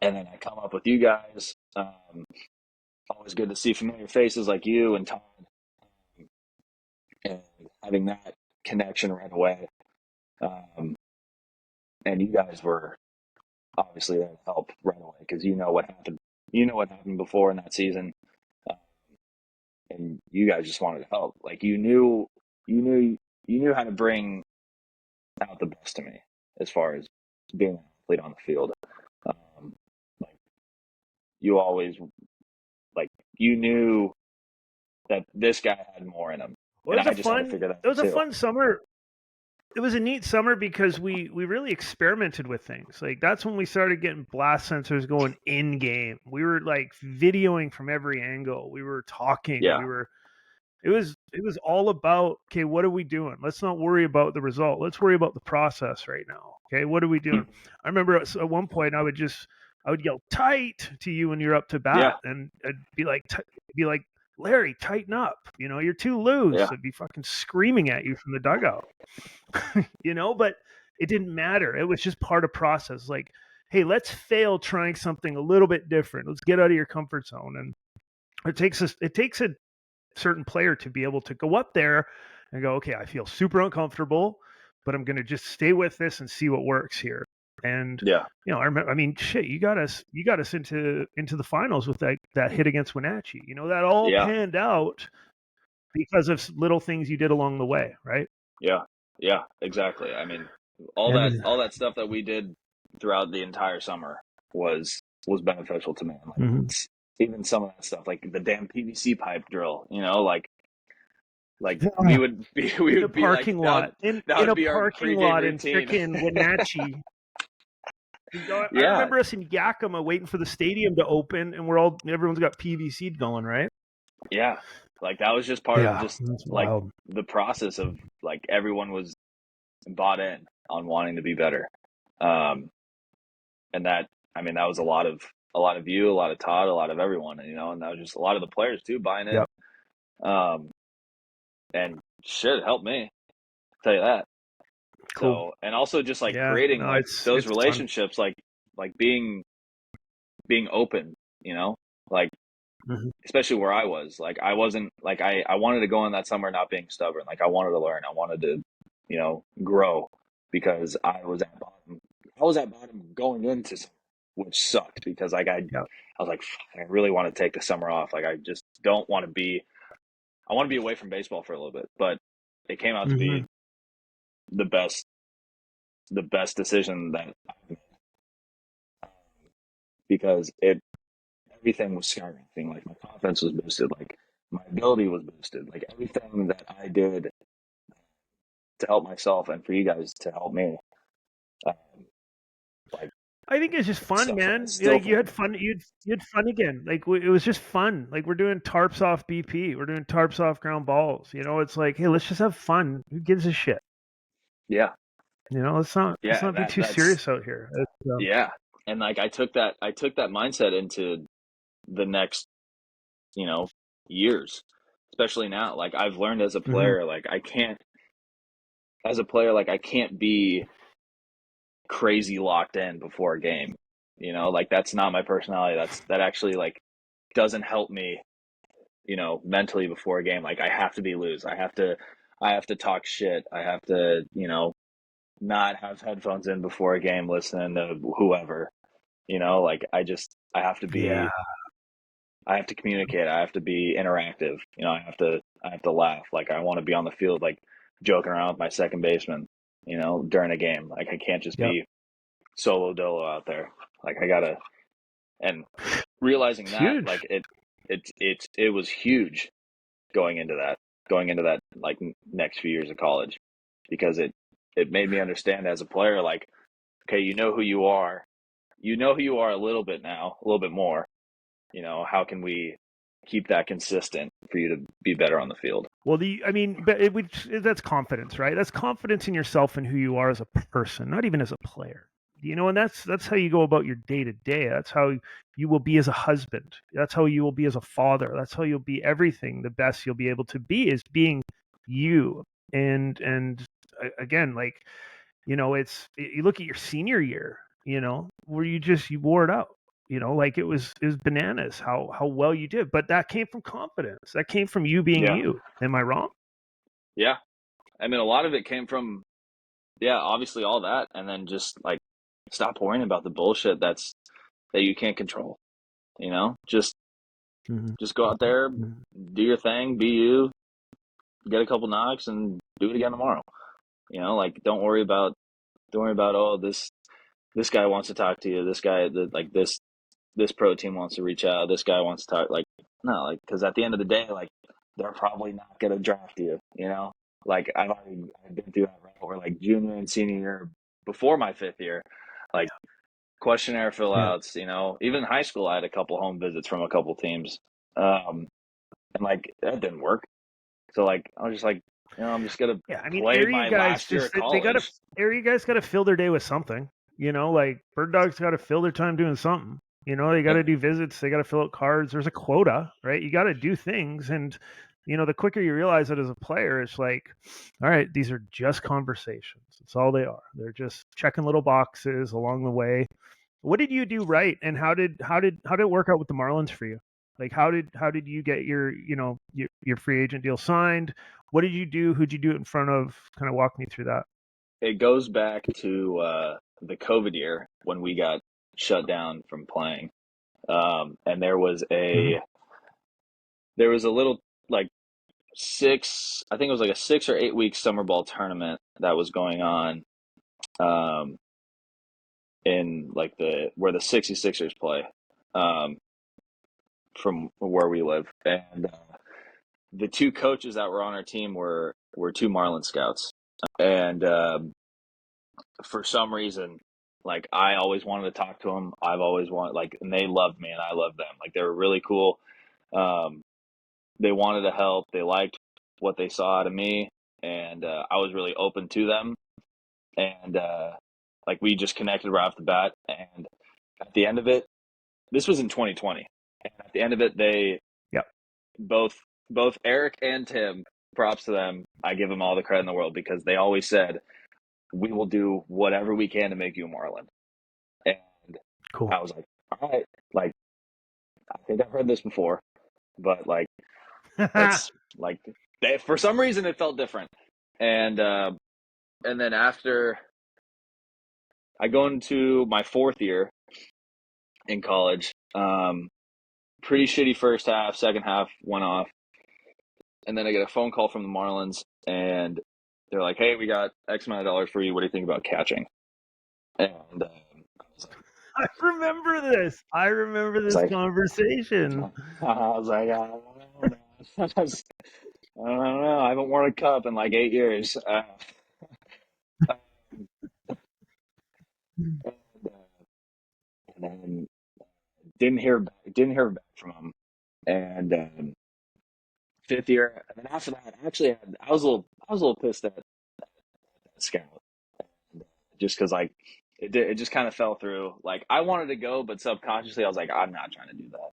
and then I come up with you guys. Always good to see familiar faces like you and Todd, and having that connection right away. Um, and you guys were obviously there to help right away because you know what happened. You know what happened before in that season, uh, and you guys just wanted to help. Like you knew, you knew how to bring out the best of me as far as being an athlete on the field. Like you always like you knew that this guy had more in him, Well, and I just had to figure that it out was a too. fun summer. It was a neat summer because we really experimented with things. Like that's when we started getting blast sensors going in game. We were like videoing from every angle. We were talking. Yeah, It was all about, okay, what are we doing? Let's not worry about the result. Let's worry about the process right now. Okay, what are we doing? I remember at one point I would yell tight to you when you're up to yeah, bat, and I'd be like, Larry, tighten up. You're too loose. yeah, I'd be fucking screaming at you from the dugout. But it didn't matter. It was just part of process. Like, hey, let's fail trying something a little bit different. Let's get out of your comfort zone. And it takes a certain player to be able to go up there and go, okay, I feel super uncomfortable, but I'm going to just stay with this and see what works here. And yeah, I remember, shit, you got us into the finals with that hit against Wenatchee. That all yeah. panned out because of little things you did along the way, right? Yeah, yeah, exactly. I mean, And all that stuff that we did throughout the entire summer was beneficial to me. Like Mhm. even some of that stuff, like the damn PVC pipe drill, like we Ah, would be in we a would be like parking lot, in that in would a be our parking pregame lot in routine. frickin' Wenatchee. I Yeah, remember us in Yakima waiting for the stadium to open, and everyone's got PVC going, right? yeah. Like that was just part of Yeah, just that's like wild. the process of like everyone was bought in on wanting to be better. Um, and that I mean that was a lot of you, a lot of Todd, a lot of everyone, and that was just a lot of the players too buying in. Yep. Um, and shit, it helped me, I'll tell you that. Cool. So, and also just like Yeah. creating No, like those it's fun. relationships, like being open, like especially where I was. Like I wasn't like I wanted to go in that summer not being stubborn. Like I wanted to learn. I wanted to, grow because I was at bottom going into summer, which sucked because like Yeah. I was like, "Fuck, I really want to take the summer off. Like I just don't want to be. I want to be away from baseball for a little bit." But it came out to Mm-hmm. be the best the best decision that I've made because it everything was skyrocketing. Like my confidence was boosted. Like my ability was boosted. Like everything that I did to help myself and for you guys to help me. Um, like I think it's just fun, it's man. still Like you fun. had fun. You had fun again. Like it was just fun. Like we're doing tarps off BP. We're doing tarps off ground balls. It's like, hey, let's just have fun. Who gives a shit? Yeah, Let's yeah. not be too That's serious out here. yeah. And like I took that mindset into the next, you know, years, especially now. Like I've learned as a Mhm. player, like I can't as a player, like I can't be crazy locked in before a game. Like that's not my personality. That actually like doesn't help me, mentally before a game. Like I have to be loose. I have to talk shit. I have to, not have headphones in before a game listening to whoever. Like Yeah. I have to communicate. I have to be interactive. I have to laugh. Like I want to be on the field like joking around with my second baseman, during a game. Like I can't just Yep. be solo dolo out there. Like I gotta and realizing It's that huge. like it was huge going into that like next few years of college because it made me understand as a player like okay, you know who you are a little bit now, a little bit more. How can we keep that consistent for you to be better on the field? Well, but that's confidence, right? That's confidence in yourself and who you are as a person, not even as a player. And that's how you go about your day to day. That's how you will be as a husband. That's how you will be as a father. That's how you'll be everything. The best you'll be able to be is being you. And again, like it's you look at your senior year, where you wore it out. Like it was bananas how well you did, but that came from confidence. That came from you being Yeah, you. Am I wrong? yeah. I mean, a lot of it came from yeah, obviously all that, and then just like stop worrying about the bullshit that you can't control. Just Mm-hmm. go out there, Mm-hmm. do your thing, be you, get a couple knocks, and do it again tomorrow. Like don't worry about oh this guy wants to talk to you, this guy like this pro team wants to reach out, this guy wants to talk. Like no, like because at the end of the day, like they're probably not gonna draft you. Like I've been through that route where like junior and senior year before my fifth year, like questionnaire fill Yeah. outs. Even in high school, I had a couple home visits from a couple teams, and like that didn't work. So like I was just like, I'm just gonna Yeah, I mean, play area my guys last year just of they gotta college. area guys gotta fill their day with something. Like bird dogs gotta fill their time doing something. They And gotta do visits, they gotta fill out cards. There's a quota, right? You gotta do things, and the quicker you realize it as a player, it's like, all right, these are just conversations. That's all they are. They're just checking little boxes along the way. What did you do right, and how did it work out with the Marlins for you? Like how did you get your free agent deal signed? What did you do? Who'd you do it in front of? Kind of walk me through that. it goes back to the COVID year when we got shut down from playing. And Mm-hmm. there was a little like I think it was like a 6 or 8 week summer ball tournament that was going on um, in like where the 66ers play um, from where we live. And the two coaches that were on our team were two Marlin scouts. And for some reason, like I always wanted to talk to them. I've always wanted like, and they loved me and I loved them. Like they were really cool. Um, they wanted to help. They liked what they saw out of me, and I was really open to them. And like we just connected right off the bat. And at the end of it, this was in 2020. And at the end of it, they Yep. both Eric and Tim, props to them. I give them all the credit in the world because they always said, "We will do whatever we can to make you a Marlin." And Cool. I was like, "All right, like I think I've heard this before." but like it's like for some reason it felt different. And then after I go into my 4th year in college, pretty shitty first half, second half went off, and then I get a phone call from the Marlins, and they're like, "Hey, we got X amount of dollars for you. What do you think about catching?" And I was like, I remember this. I remember this like, conversation. I was like, I don't know. I don't know. I haven't worn a cup in like 8 years. And, and then didn't hear back from him. And 5th year, and then after that, actually, I was a little pissed at that scout, and, just because like it just kind of fell through. Like I wanted to go, but subconsciously I was like, I'm not trying to do that.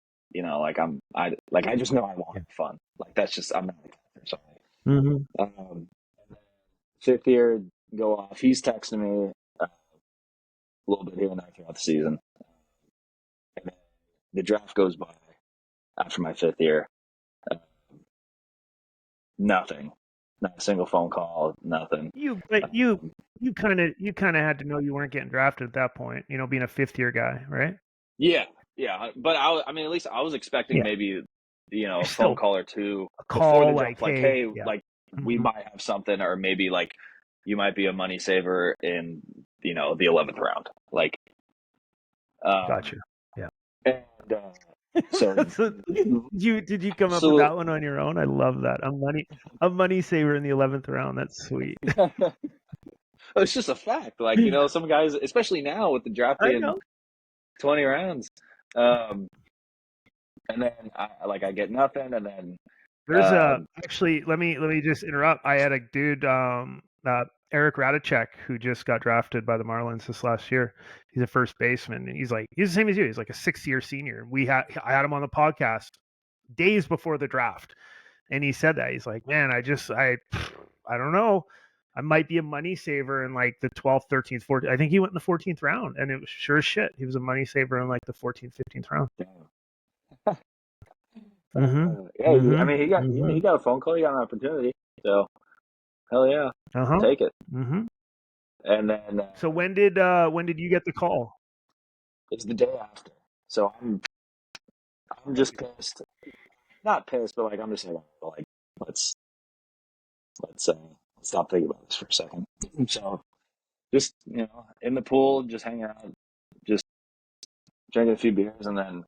I just know I want fun. Like that's just I'm not the kind of person. Mm-hmm. Um, 5th year go off. He's texting me a little bit here and there throughout the season. And then the draft goes by after my 5th year. Uh, Nothing. Not a single phone call. Nothing. You kind of had to know you weren't getting drafted at that point. You know, being a 5th year guy, right? Yeah, yeah. But I mean, at least I was expecting Yeah. maybe You're a phone still call or two a before the call like, draft, like, hey, hey, yeah. like we Mm-hmm. might have something, or maybe like you might be a money saver in the 11th round. Like, Gotcha. Yeah. and so So did you come up with absolute. that one on your own? I love that. A money saver in the 11th round. That's sweet. It's just a fact. Like some guys, especially now with the draft I being know. 20 rounds, um, and then I get nothing, and then There's actually let me just interrupt. I had a dude Eric Radicek who just got drafted by the Marlins this last year. He's a first baseman and he's the same as you. He's like a 6th-year senior. I had him on the podcast days before the draft. And he said that. He's like, "Man, I don't know. I might be a money saver in like the 12th, 13th, 14th. I think he went in the 14th round and it was sure as shit. He was a money saver in like the 14th, 15th round." Mhm. yeah, I Mhm. mean, he Mhm. got a phone call, he got an opportunity, so hell yeah, Uh-huh. take it. Mhm. And then So when did you get the call? it's the day after, so I'm just pissed, not pissed, but like I'm just like, let's let's stop thinking about this for a second. So just in the pool, just hanging out, just drinking a few beers, and then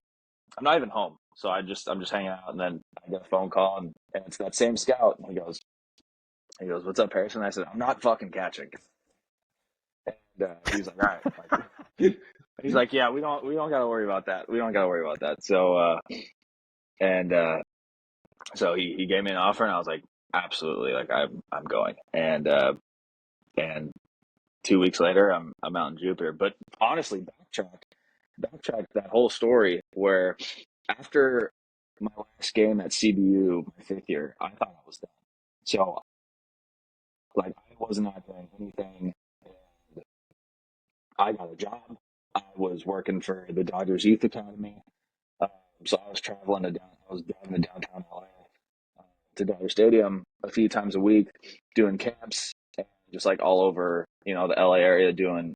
I'm not even home, so I'm just hanging out, and then I get a phone call, and it's that same scout, and he goes, "What's up, Harrison?" I said, "I'm not fucking catching." And he's like, "All right." Like, he's like, "Yeah, we don't got to worry about that. We don't got to worry about that." So and so he gave me an offer, and I was like, "Absolutely!" Like I'm going. And 2 weeks later, I'm out in Jupiter. But honestly, backtrack that whole story where after my last game at CBU, my 5th year, I thought I was done. So like I was not doing anything. And I got a job. I was working for the Dodgers Youth Academy. Um, so I was I was driving to downtown LA to Dodger Stadium a few times a week, doing camps, and just like all over, the LA area, doing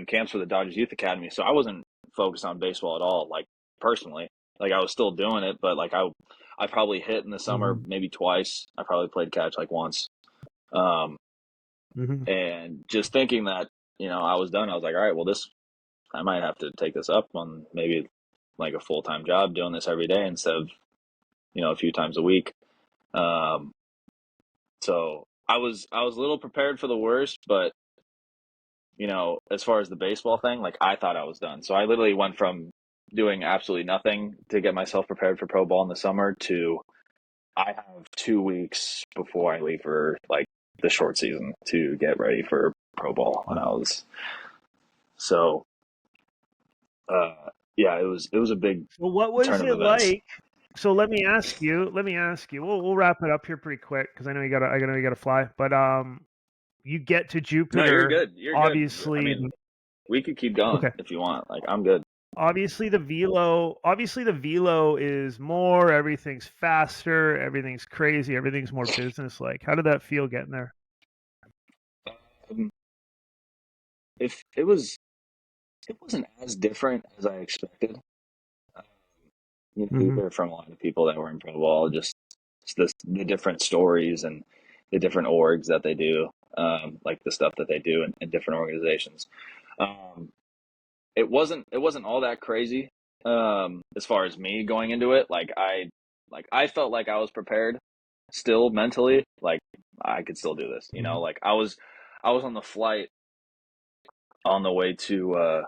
camps for the Dodgers Youth Academy. So I wasn't focused on baseball at all, like personally. Like I was still doing it, but like I probably hit in the summer Mhm. maybe twice. I probably played catch like once. Um, Mhm. and just thinking that, I was done. I was like, all right, well, I might have to take this up on maybe like a full time job doing this every day instead of, a few times a week. Um, so I was a little prepared for the worst, but as far as the baseball thing, like I thought I was done. So I literally went from doing absolutely nothing to get myself prepared for pro ball in the summer to I have 2 weeks before I leave for like the short season to get ready for pro ball. And I Wow. was so yeah, it was a big So what was turn of it events. like? So let me ask you. We'll wrap it up here pretty quick because I know you gotta fly. But you get to No, you're Jupiter, good. You're good. I obviously. mean, we could keep going Okay. if you want. Like I'm good. Obviously the velo is more, everything's faster, everything's crazy, everything's more business like. How did that feel getting there? Um, if it wasn't as different as I expected. Um, you Hmm. hear from a lot of people that were in pro ball, just the different stories and the different orgs that they do, like the stuff that they do in different organizations. Um, it wasn't all that crazy as far as me going into it. I felt like I was prepared still mentally. Like I could still do this. Hmm. Like I was on the flight on the way to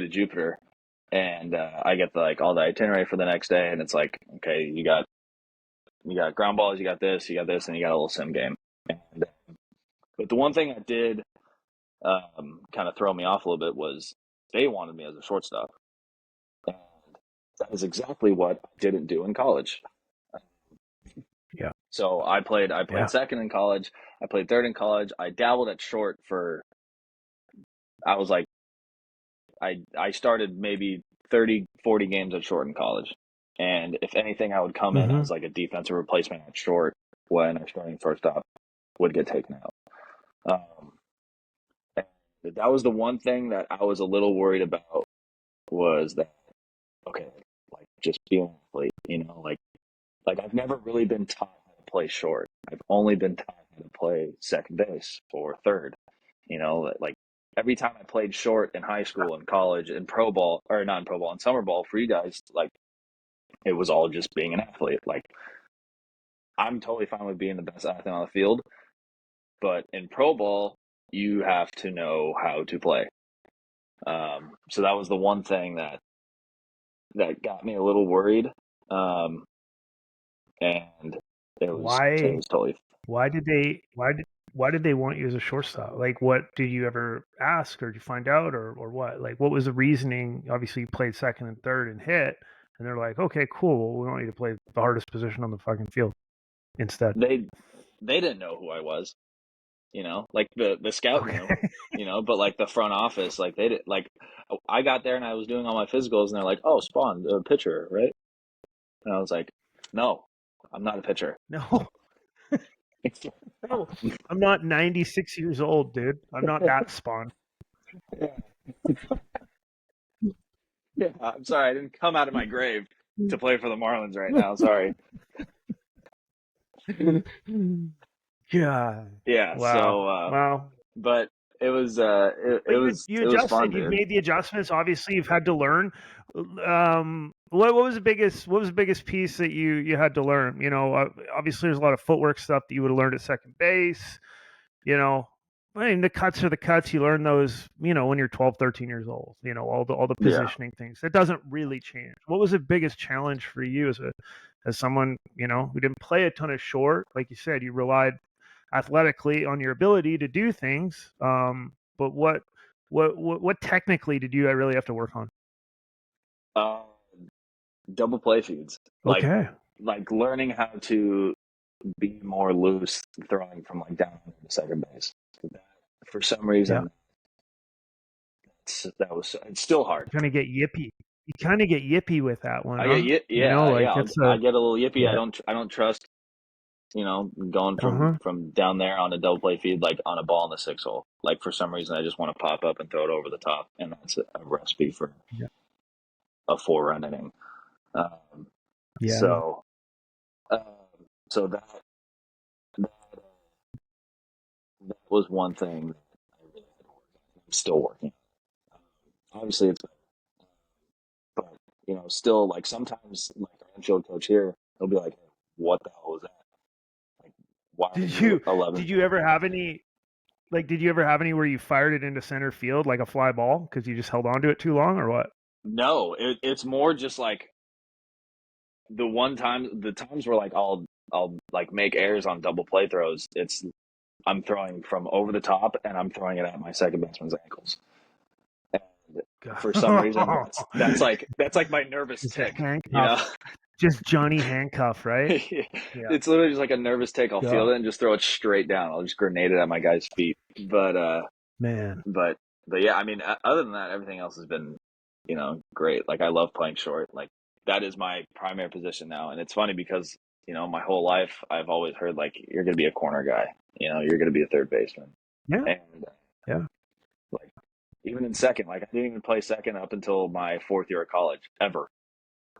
Jupiter, and I get like all the itinerary for the next day, and it's like, okay, you got ground balls, you got this, and you got a little sim game. And, but the one thing that did kind of throw me off a little bit was they wanted me as a shortstop, and that is exactly what I didn't do in college. Yeah. So I played Yeah. second in college, I played third in college, I dabbled at short for I was like I started maybe 30, 40 games at short in college. And if anything, I would come in Hmm. as like a defensive replacement at short when our starting shortstop would get taken out. Um, and that was the one thing that I was a little worried about was that, okay, like just being an athlete, like I've never really been taught how to play short. I've only been taught how to play second base or third. Like every time I played short in high school and college and pro ball, or not in pro ball, in summer ball for you guys, like it was all just being an athlete. Like I'm totally fine with being the best athlete on the field, but in pro ball, you have to know how to play. So that was the one thing that got me a little worried. Um, and it Why was totally. why did they why did they want you as a shortstop? Like what did you ever ask or did you find out or what? Like what was the reasoning? Obviously you played second and third and hit and they're like, "Okay, cool. Well, we want you to play the hardest position on the fucking field instead." They didn't know who I was. Like the scout Okay. knew, but like the front office, like they did, like I got there and I was doing all my physicals and they're like, oh, Spawn, the pitcher, right? And I was like, no, I'm not a pitcher. No. No. I'm not 96 years old, dude. I'm not that Spawn. Yeah. Yeah, I'm sorry, I didn't come out of my grave to play for the Marlins right now. Sorry. God. Yeah, Wow. so Wow. but But you it was adjusted. fun, You've dude. made the adjustments. Obviously, you've had to learn. What was the biggest piece that you had to learn? Obviously, there's a lot of footwork stuff that you would have learned at second base. You know, I mean, the cuts are the cuts. You learn those. When you're 12, 13 years old. All the Yeah. positioning things. It doesn't really change. What was the biggest challenge for you as someone who didn't play a ton of short? Like you said, you relied athletically on your ability to do things. But what technically did you really have to work on? Uh, Double play feeds. Okay. Like learning how to be more loose throwing from like down to second base. That, for some Yeah. reason, it's still hard. You kind of get yippy. You kind of get yippy with that one, I huh? get yeah, Like it's a I get a little yippy. yeah. I don't trust going Uh huh. from down there on a double play feed like on a ball in the 6 hole. Like for some reason, I just want to pop up and throw it over the top, and that's a recipe for Yeah. a 4 run inning. Um, Yeah. so um, so that that was one thing that I really had to work on. I'm still working. Obviously, it's but still like sometimes like our infield coach here, he'll be like, hey, "What the hell was that? Like, why are Did you you 11 did feet you over ever the have plate?" any did you ever have any where you fired it into center field like a fly ball because you just held on to it too long or what? No, it's more just like the times where like I'll like make errors on double play throws. It's I'm throwing from over the top and I'm throwing it at my second baseman's ankles. And for some reason, that's like my nervous Just a tick, you know. handcuff. Just Johnny handcuff, right? Yeah. It's literally just like a nervous tick. I'll feel God, it and just throw it straight down. I'll just grenade it at my guy's feet. man. But but yeah, I mean, other than that, everything else has been. great. Like I love playing short. Like that is my primary position now. And it's funny because, my whole life I've always heard like you're going to be a corner guy. You're going to be a third baseman. Yeah. And Yeah. like even in second, like I didn't even play second up until my fourth year of college ever.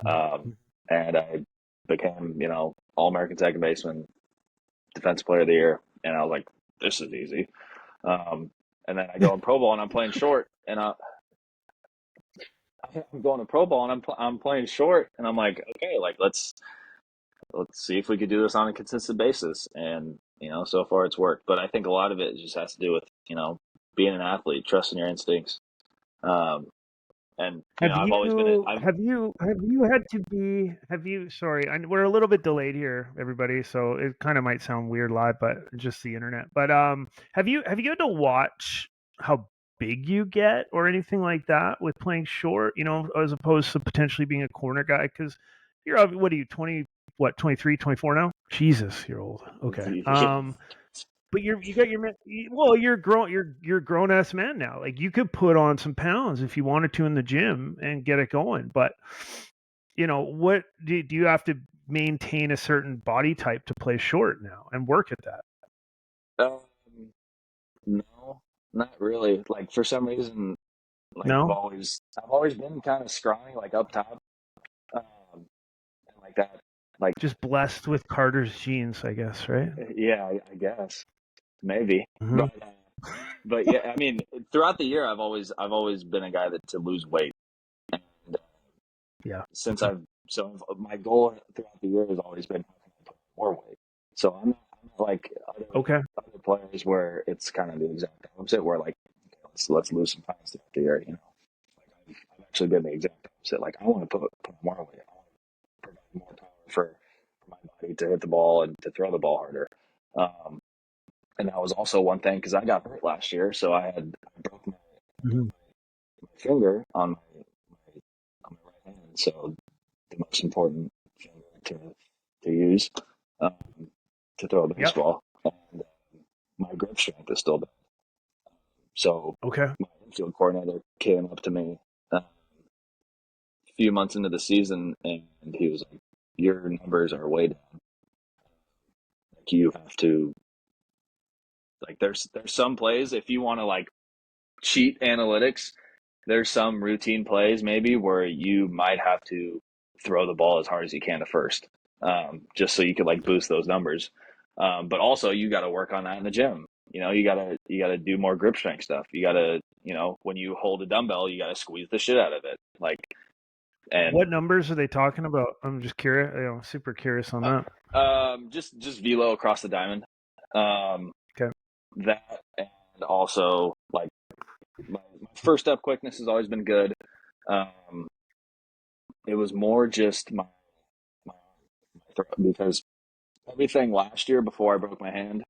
And I became, All-American second baseman, defensive player of the year. And I was like, this is easy. And then I go in pro ball and I'm playing short and I'm going to pro ball and I'm playing short and I'm like, okay, like let's see if we could do this on a consistent basis. And, so far it's worked. But I think a lot of it just has to do with, being an athlete, trusting your instincts. And Have I've always been you have you have you had to be have you sorry, we're a little bit delayed here, everybody, so it kind of might sound weird live, but just the internet. But have you had to watch how big you get or anything like that with playing short, as opposed to potentially being a corner guy? Because what are you, 20, what, 23, 24 now? Jesus, you're old. Okay. yeah. But you got well, you're grown, you're grown ass man now. Like you could put on some pounds if you wanted to in the gym and get it going. But what do you have to maintain a certain body type to play short now and work at that? Um, no, not really. Like for some reason, like I've No, always I've always been kind of scrawny, like up top, and like that. Like just blessed with Carter's genes, I guess, right? yeah, I guess maybe, Hmm. but yeah, I mean, throughout the year, I've always been a guy that to lose weight. And Yeah. since my goal throughout the year has always been how can I put on more weight. So I'm not like Okay. other players where it's kind of the exact opposite. Where like okay, let's lose some pounds throughout the year. Like I've actually been the exact opposite. Like I want to put on more weight. I want to provide more power for my body to hit the ball and to throw the ball harder. Um, and that was also one thing because I got hurt last year, so I broke Hmm. my finger on my right hand. So the most important finger to use um, to throw a Yep. baseball. And my grip strength is still bad. So Okay. my infield coordinator came up to me a few months into the season, and he was like, "Your numbers are way down. Like you have to like there's some plays if you want to like cheat analytics. There's some routine plays maybe where you might have to throw the ball as hard as you can to first, just so you could like boost those numbers. But also you got to work on that in the gym. You gotta do more grip strength stuff. You gotta, when you hold a dumbbell, you gotta squeeze the shit out of it. Like, and What numbers are they talking about? I'm just curious. Super curious on that. just velo across the diamond. Um, Okay. that and also like my first step quickness has always been good. Um, it was more just my throw because everything last year before I broke my hand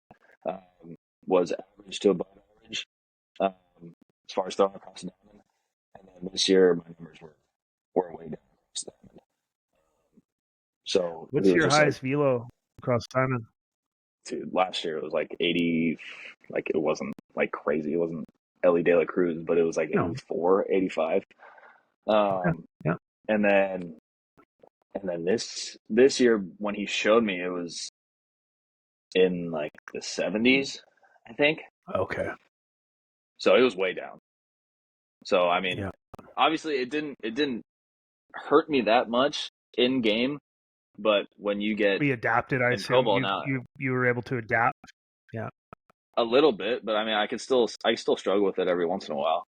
um, was average to above average um, as far as throwing across the diamond. And then this year, my numbers were way down across the diamond. So it What's was your just like, highest velo across diamond? dude, last year it was like 80, like it wasn't like crazy. It wasn't Ellie De La Cruz, but it was like No. 84, 85. Okay. Um, Yeah. and then this year when he showed me, it was in like the 70s, I think. Okay. So it was way down. So I mean, Yeah. obviously it didn't hurt me that much in game, but when you get We adapted, I in pro assume. ball You now, you you were able to adapt. Yeah. a little bit, but I mean, I still struggle with it every once in a while,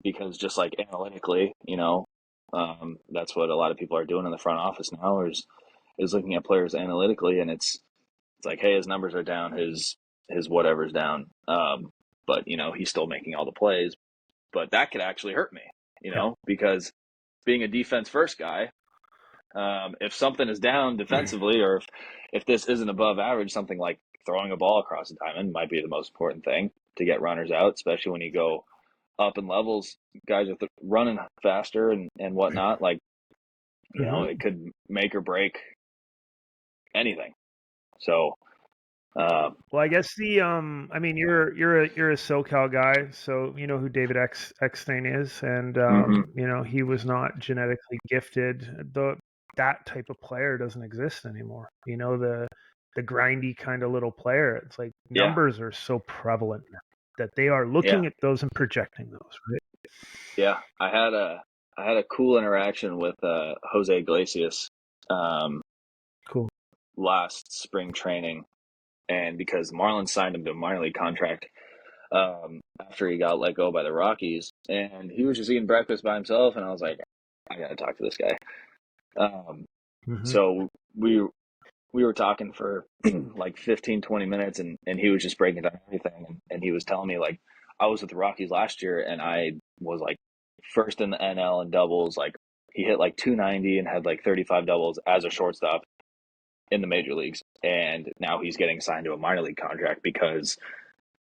because just like analytically, that's what a lot of people are doing in the front office now is looking at players analytically, and it's like, hey, his numbers are down, his whatever's down, but he's still making all the plays, but that could actually hurt me, Yeah. because being a defense first guy, if something is down defensively, or if this isn't above average, something like throwing a ball across the diamond might be the most important thing to get runners out, especially when you go up in levels. Guys are running faster and whatnot. Like, Hmm. it could make or break anything. So Well, I guess I mean, you're a SoCal guy, so you know who David Eckstein is, and hmm you know he was not genetically gifted. That type of player doesn't exist anymore. You know the grindy kind of little player. It's like Yeah, numbers are so prevalent now that they are yeah, looking at those and projecting those, right? yeah. I had a cool interaction with Jose Iglesias um, Cool. last spring training, and because Marlin signed him to a minor league contract after he got let go by the Rockies, and he was just eating breakfast by himself, and I was like, I gotta talk to this guy. Um, Hmm. so we were talking for like 15, 20 minutes, and he was just breaking down everything, and he was telling me like I was with the Rockies last year, and I was like first in the NL in doubles. Like he hit like 290 and had like 35 doubles as a shortstop in the major leagues, and now he's getting signed to a minor league contract because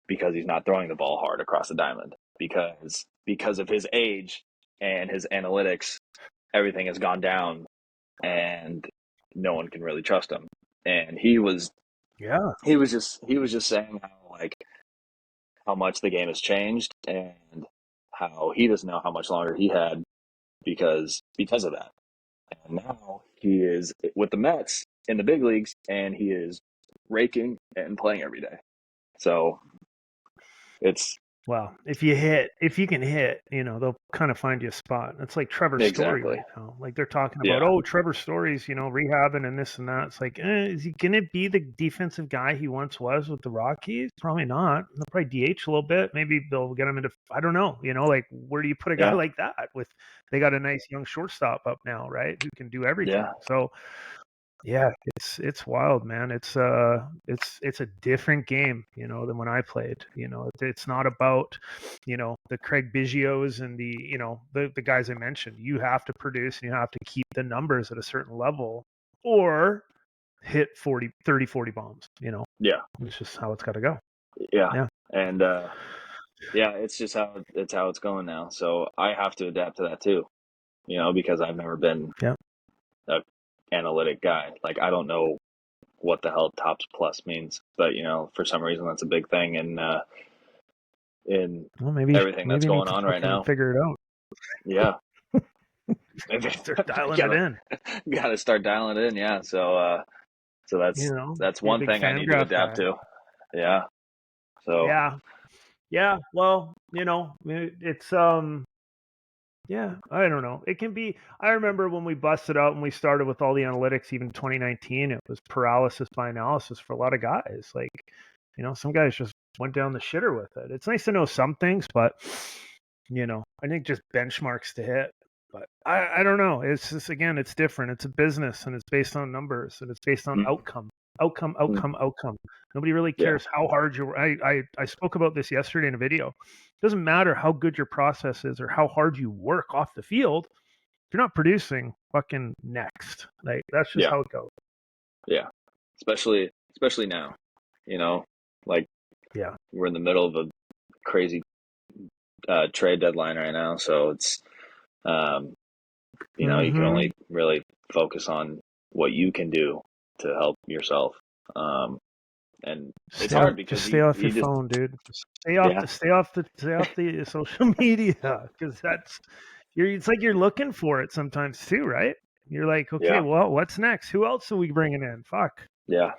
he's not throwing the ball hard across the diamond because of his age and his analytics. Everything has gone down, and no one can really trust him. And Yeah. he was just saying how much the game has changed and how he doesn't know how much longer he had because of that. And now he is with the Mets in the big leagues, and he is raking and playing every day. So it's Well, if you can hit, you know, they'll kind of find you a spot. It's like Trevor Story exactly right now. Like they're talking about, yeah oh, Trevor Story's, you know, rehabbing and this and that. It's like, is he going to be the defensive guy he once was with the Rockies? Probably not. They'll probably DH a little bit. Maybe they'll get him into, I don't know, you know, like where do you put a guy yeah like that with, they got a nice young shortstop up now, right? Who can do everything. yeah So, yeah, it's wild, man. It's a different game, you know, than when I played. You know, it's not about, you know, the Craig Biggios and the, you know, the guys I mentioned. You have to produce and you have to keep the numbers at a certain level or hit 40 bombs, you know. yeah It's just how it's got to go. yeah Yeah. and yeah, it's just how it's going now. So I have to adapt to that too, because I've never been Yeah. a analytic guy. Like I don't know what the hell tops plus means, but for some reason that's a big thing in Well, everything that's maybe you need going to on right fucking now. figure it out. Yeah, maybe Start I dialing it gotta in. gotta start dialing it in. Yeah, so You know, that's you're a one big thing I fan need to graph adapt guy. to. Yeah, so Yeah. Yeah. Well, you know, it's yeah, I don't know. It can be. I remember when we busted out and we started with all the analytics, even 2019, it was paralysis by analysis for a lot of guys. Like, you know, some guys just went down the shitter with it. It's nice to know some things, but, you know, I think just benchmarks to hit. But I don't know. It's just, again, it's different. It's a business and it's based on numbers and it's based on mm, outcome. Outcome, mm, outcome, outcome. Nobody really yeah, cares how hard you. I spoke about this yesterday in a video. It doesn't matter how good your process is or how hard you work off the field. If you're not producing, fucking next. Like that's just yeah, how it goes. yeah. Especially now, you know, like Yeah. we're in the middle of a crazy trade deadline right now, so it's um, you can Mm-hmm. only really focus on what you can do to help yourself. Um, and it's hard because Just stay off your you just phone, dude. Just yeah stay off the social media because that's it's like you're looking for it sometimes too, right? You're like, okay, yeah well, what's next? Who else are we bringing in? Fuck, yeah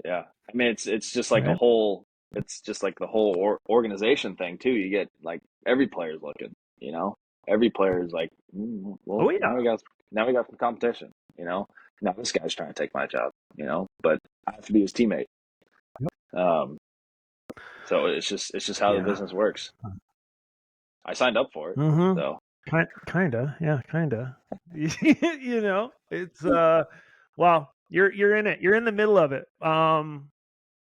yeah. I mean, it's just like a right? whole it's just like the whole organization thing too. You get like every player's looking, every player is like, Oh well, yeah, now we got some competition, now this guy's trying to take my job, but I have to be his teammate. Um, so it's just how the yeah. business works. I signed up for it, Mm-hmm. so Kinda, yeah, kinda. You know, it's well, you're in it. You're in the middle of it.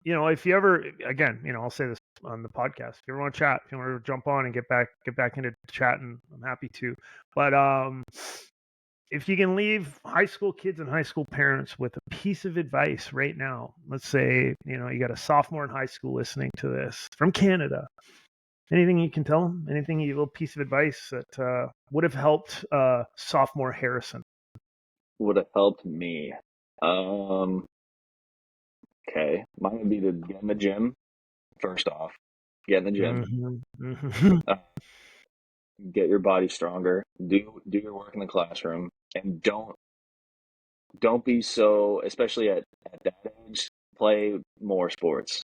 You know, if you ever, again, you know, I'll say this on the podcast. If you ever want to chat, if you want to jump on and get back into chatting, I'm happy to. But if you can leave high school kids and high school parents with a piece of advice right now, let's say, you know, you got a sophomore in high school listening to this from Canada. Anything you can tell them? Anything, a little piece of advice that would have helped sophomore Harrison? would have helped me. Um, Okay, mine would be to get in the gym first off. Get in the gym, uh, get your body stronger, do your work in the classroom, and don't be so, especially at that age, play more sports.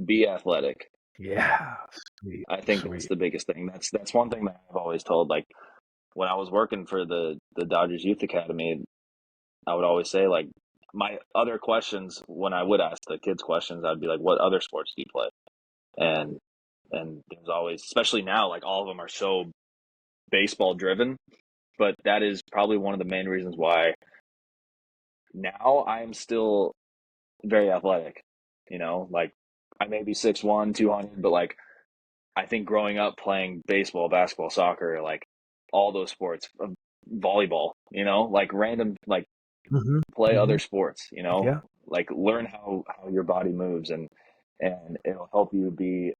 Be athletic. Yeah. Sweet. I think that's Sweet. the biggest thing. That's one thing that I've always told. Like when I was working for the Dodgers Youth Academy, I would always say like my other questions when I would ask the kids questions, I'd be like, "What other sports do you play?" And there's always, especially now, like all of them are so baseball driven. But that is probably one of the main reasons why now I am still very athletic. Like I may be 6'1", 200, but like I think growing up playing baseball, basketball, soccer, like all those sports, volleyball, like random, like Mm-hmm. play Mm-hmm. other sports, Yeah. like learn how your body moves, and it'll help you be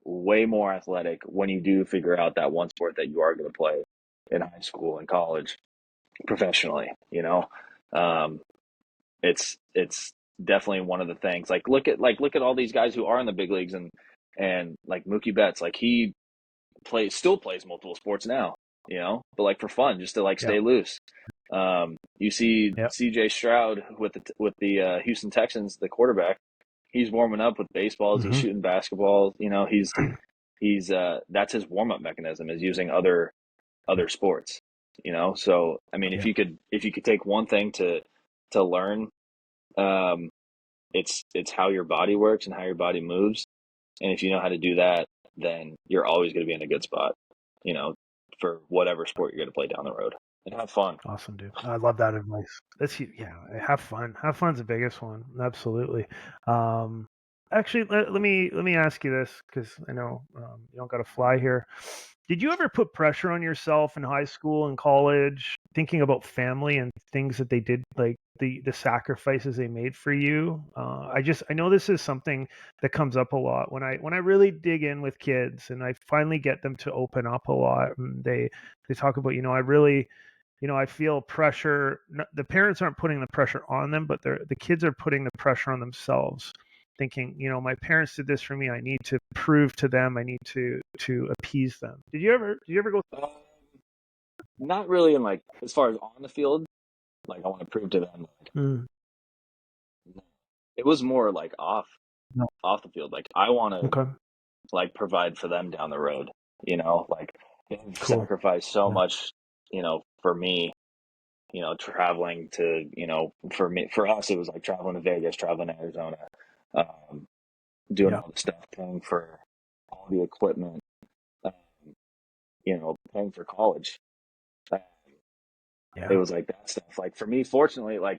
way more athletic when you do figure out that one sport that you are going to play in high school and college professionally. Um, it's definitely one of the things. Like look at all these guys who are in the big leagues, and like Mookie Betts, like he still plays multiple sports now, but like for fun, just to like Yeah. stay loose. You see Yeah. C.J. Stroud with the Houston Texans, the quarterback. He's warming up with baseballs. He's Mm-hmm. shooting basketballs. He's that's his warm up mechanism, is using other sports. So I mean, if Yeah. you could take one thing to learn, um, it's how your body works and how your body moves. And if you know how to do that, then you're always going to be in a good spot, you know, for whatever sport you're going to play down the road, and have fun. Awesome, dude. I love that advice. Yeah, have fun. Have fun's the biggest one. Absolutely. Um, actually, let me ask you this because I know you don't got to fly here. Did you ever put pressure on yourself in high school and college, thinking about family and things that they did, like the sacrifices they made for you? I know this is something that comes up a lot when I really dig in with kids and I finally get them to open up a lot. And they talk about, I really, I feel pressure. The parents aren't putting the pressure on them, but the kids are putting the pressure on themselves, thinking, my parents did this for me. I need to prove to them. I need to appease them. Did you ever go? Um, Not really in like as far as on the field, like I want to prove to them. Like, Mm, it was more like no. off the field. Like I want to Okay. like provide for them down the road. Like they've Cool. sacrificed so Yeah. much, for me. Traveling to, for us, it was like traveling to Vegas, traveling to Arizona, um, doing Yeah. all the stuff, paying for all the equipment, um, paying for college. Uh, it Yeah. was like that stuff. Like for me, fortunately, like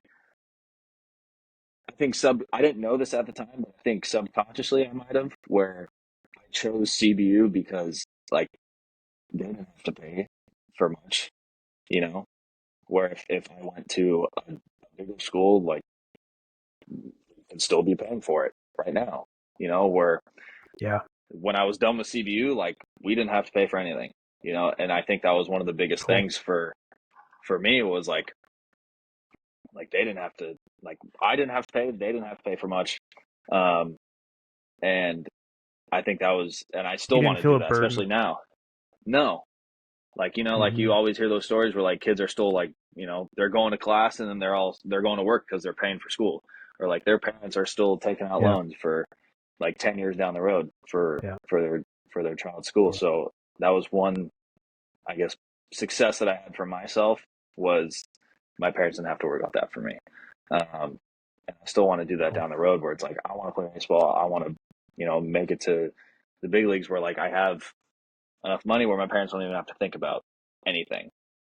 I didn't know this at the time, but I think subconsciously I might have, where I chose CBU because like they didn't have to pay for much, you know, where if I went to a bigger school, like could still be paying for it right now. Where Yeah. when I was done with CBU, like we didn't have to pay for anything. And I think that was one of the biggest Cool. things for me was like they didn't have to, like I didn't have to pay, they didn't have to pay for much. Um, and I think that was, and I You still want didn't to feel do a that, burden. especially now. No, like like you Hmm. always hear those stories where like kids are still like they're going to class and then they're going to work because they're paying for school, or like their parents are still taking out Yeah. loans for like 10 years down the road for Yeah. their child's school. Yeah. So that was one, I guess, success that I had for myself, was my parents didn't have to worry about that for me. And I still want to do that Cool. down the road, where it's like I want to play baseball, I want to make it to the big leagues, where like I have enough money where my parents don't even have to think about anything.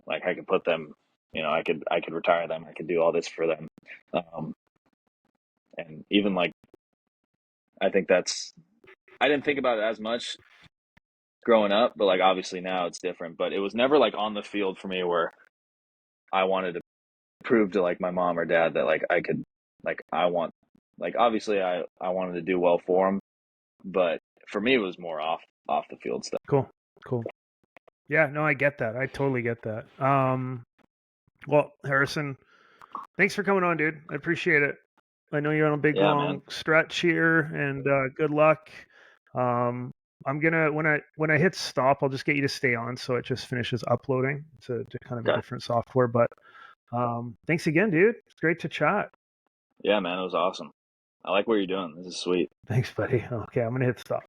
Like I could put them, I could retire them, I could do all this for them. um, and even like I think that's, I didn't think about it as much growing up, but like obviously now it's different. But it was never like on the field for me where I wanted to prove to like my mom or dad that like I could, like I want, like obviously I wanted to do well for them, but for me it was more off the field stuff. Cool. Cool. Yeah. No, I get that. I totally get that. Well, Harrison, thanks for coming on, dude. I appreciate it. I know you're on a big Yeah, man. long stretch here, and good luck. Um, I'm gonna when I hit stop, I'll just get you to stay on so it just finishes uploading. It's a kind of a Okay. different software, but thanks again, dude. It's great to chat. Yeah, man. It was awesome. I like what you're doing. This is sweet. Thanks, buddy. Okay, I'm gonna hit stop.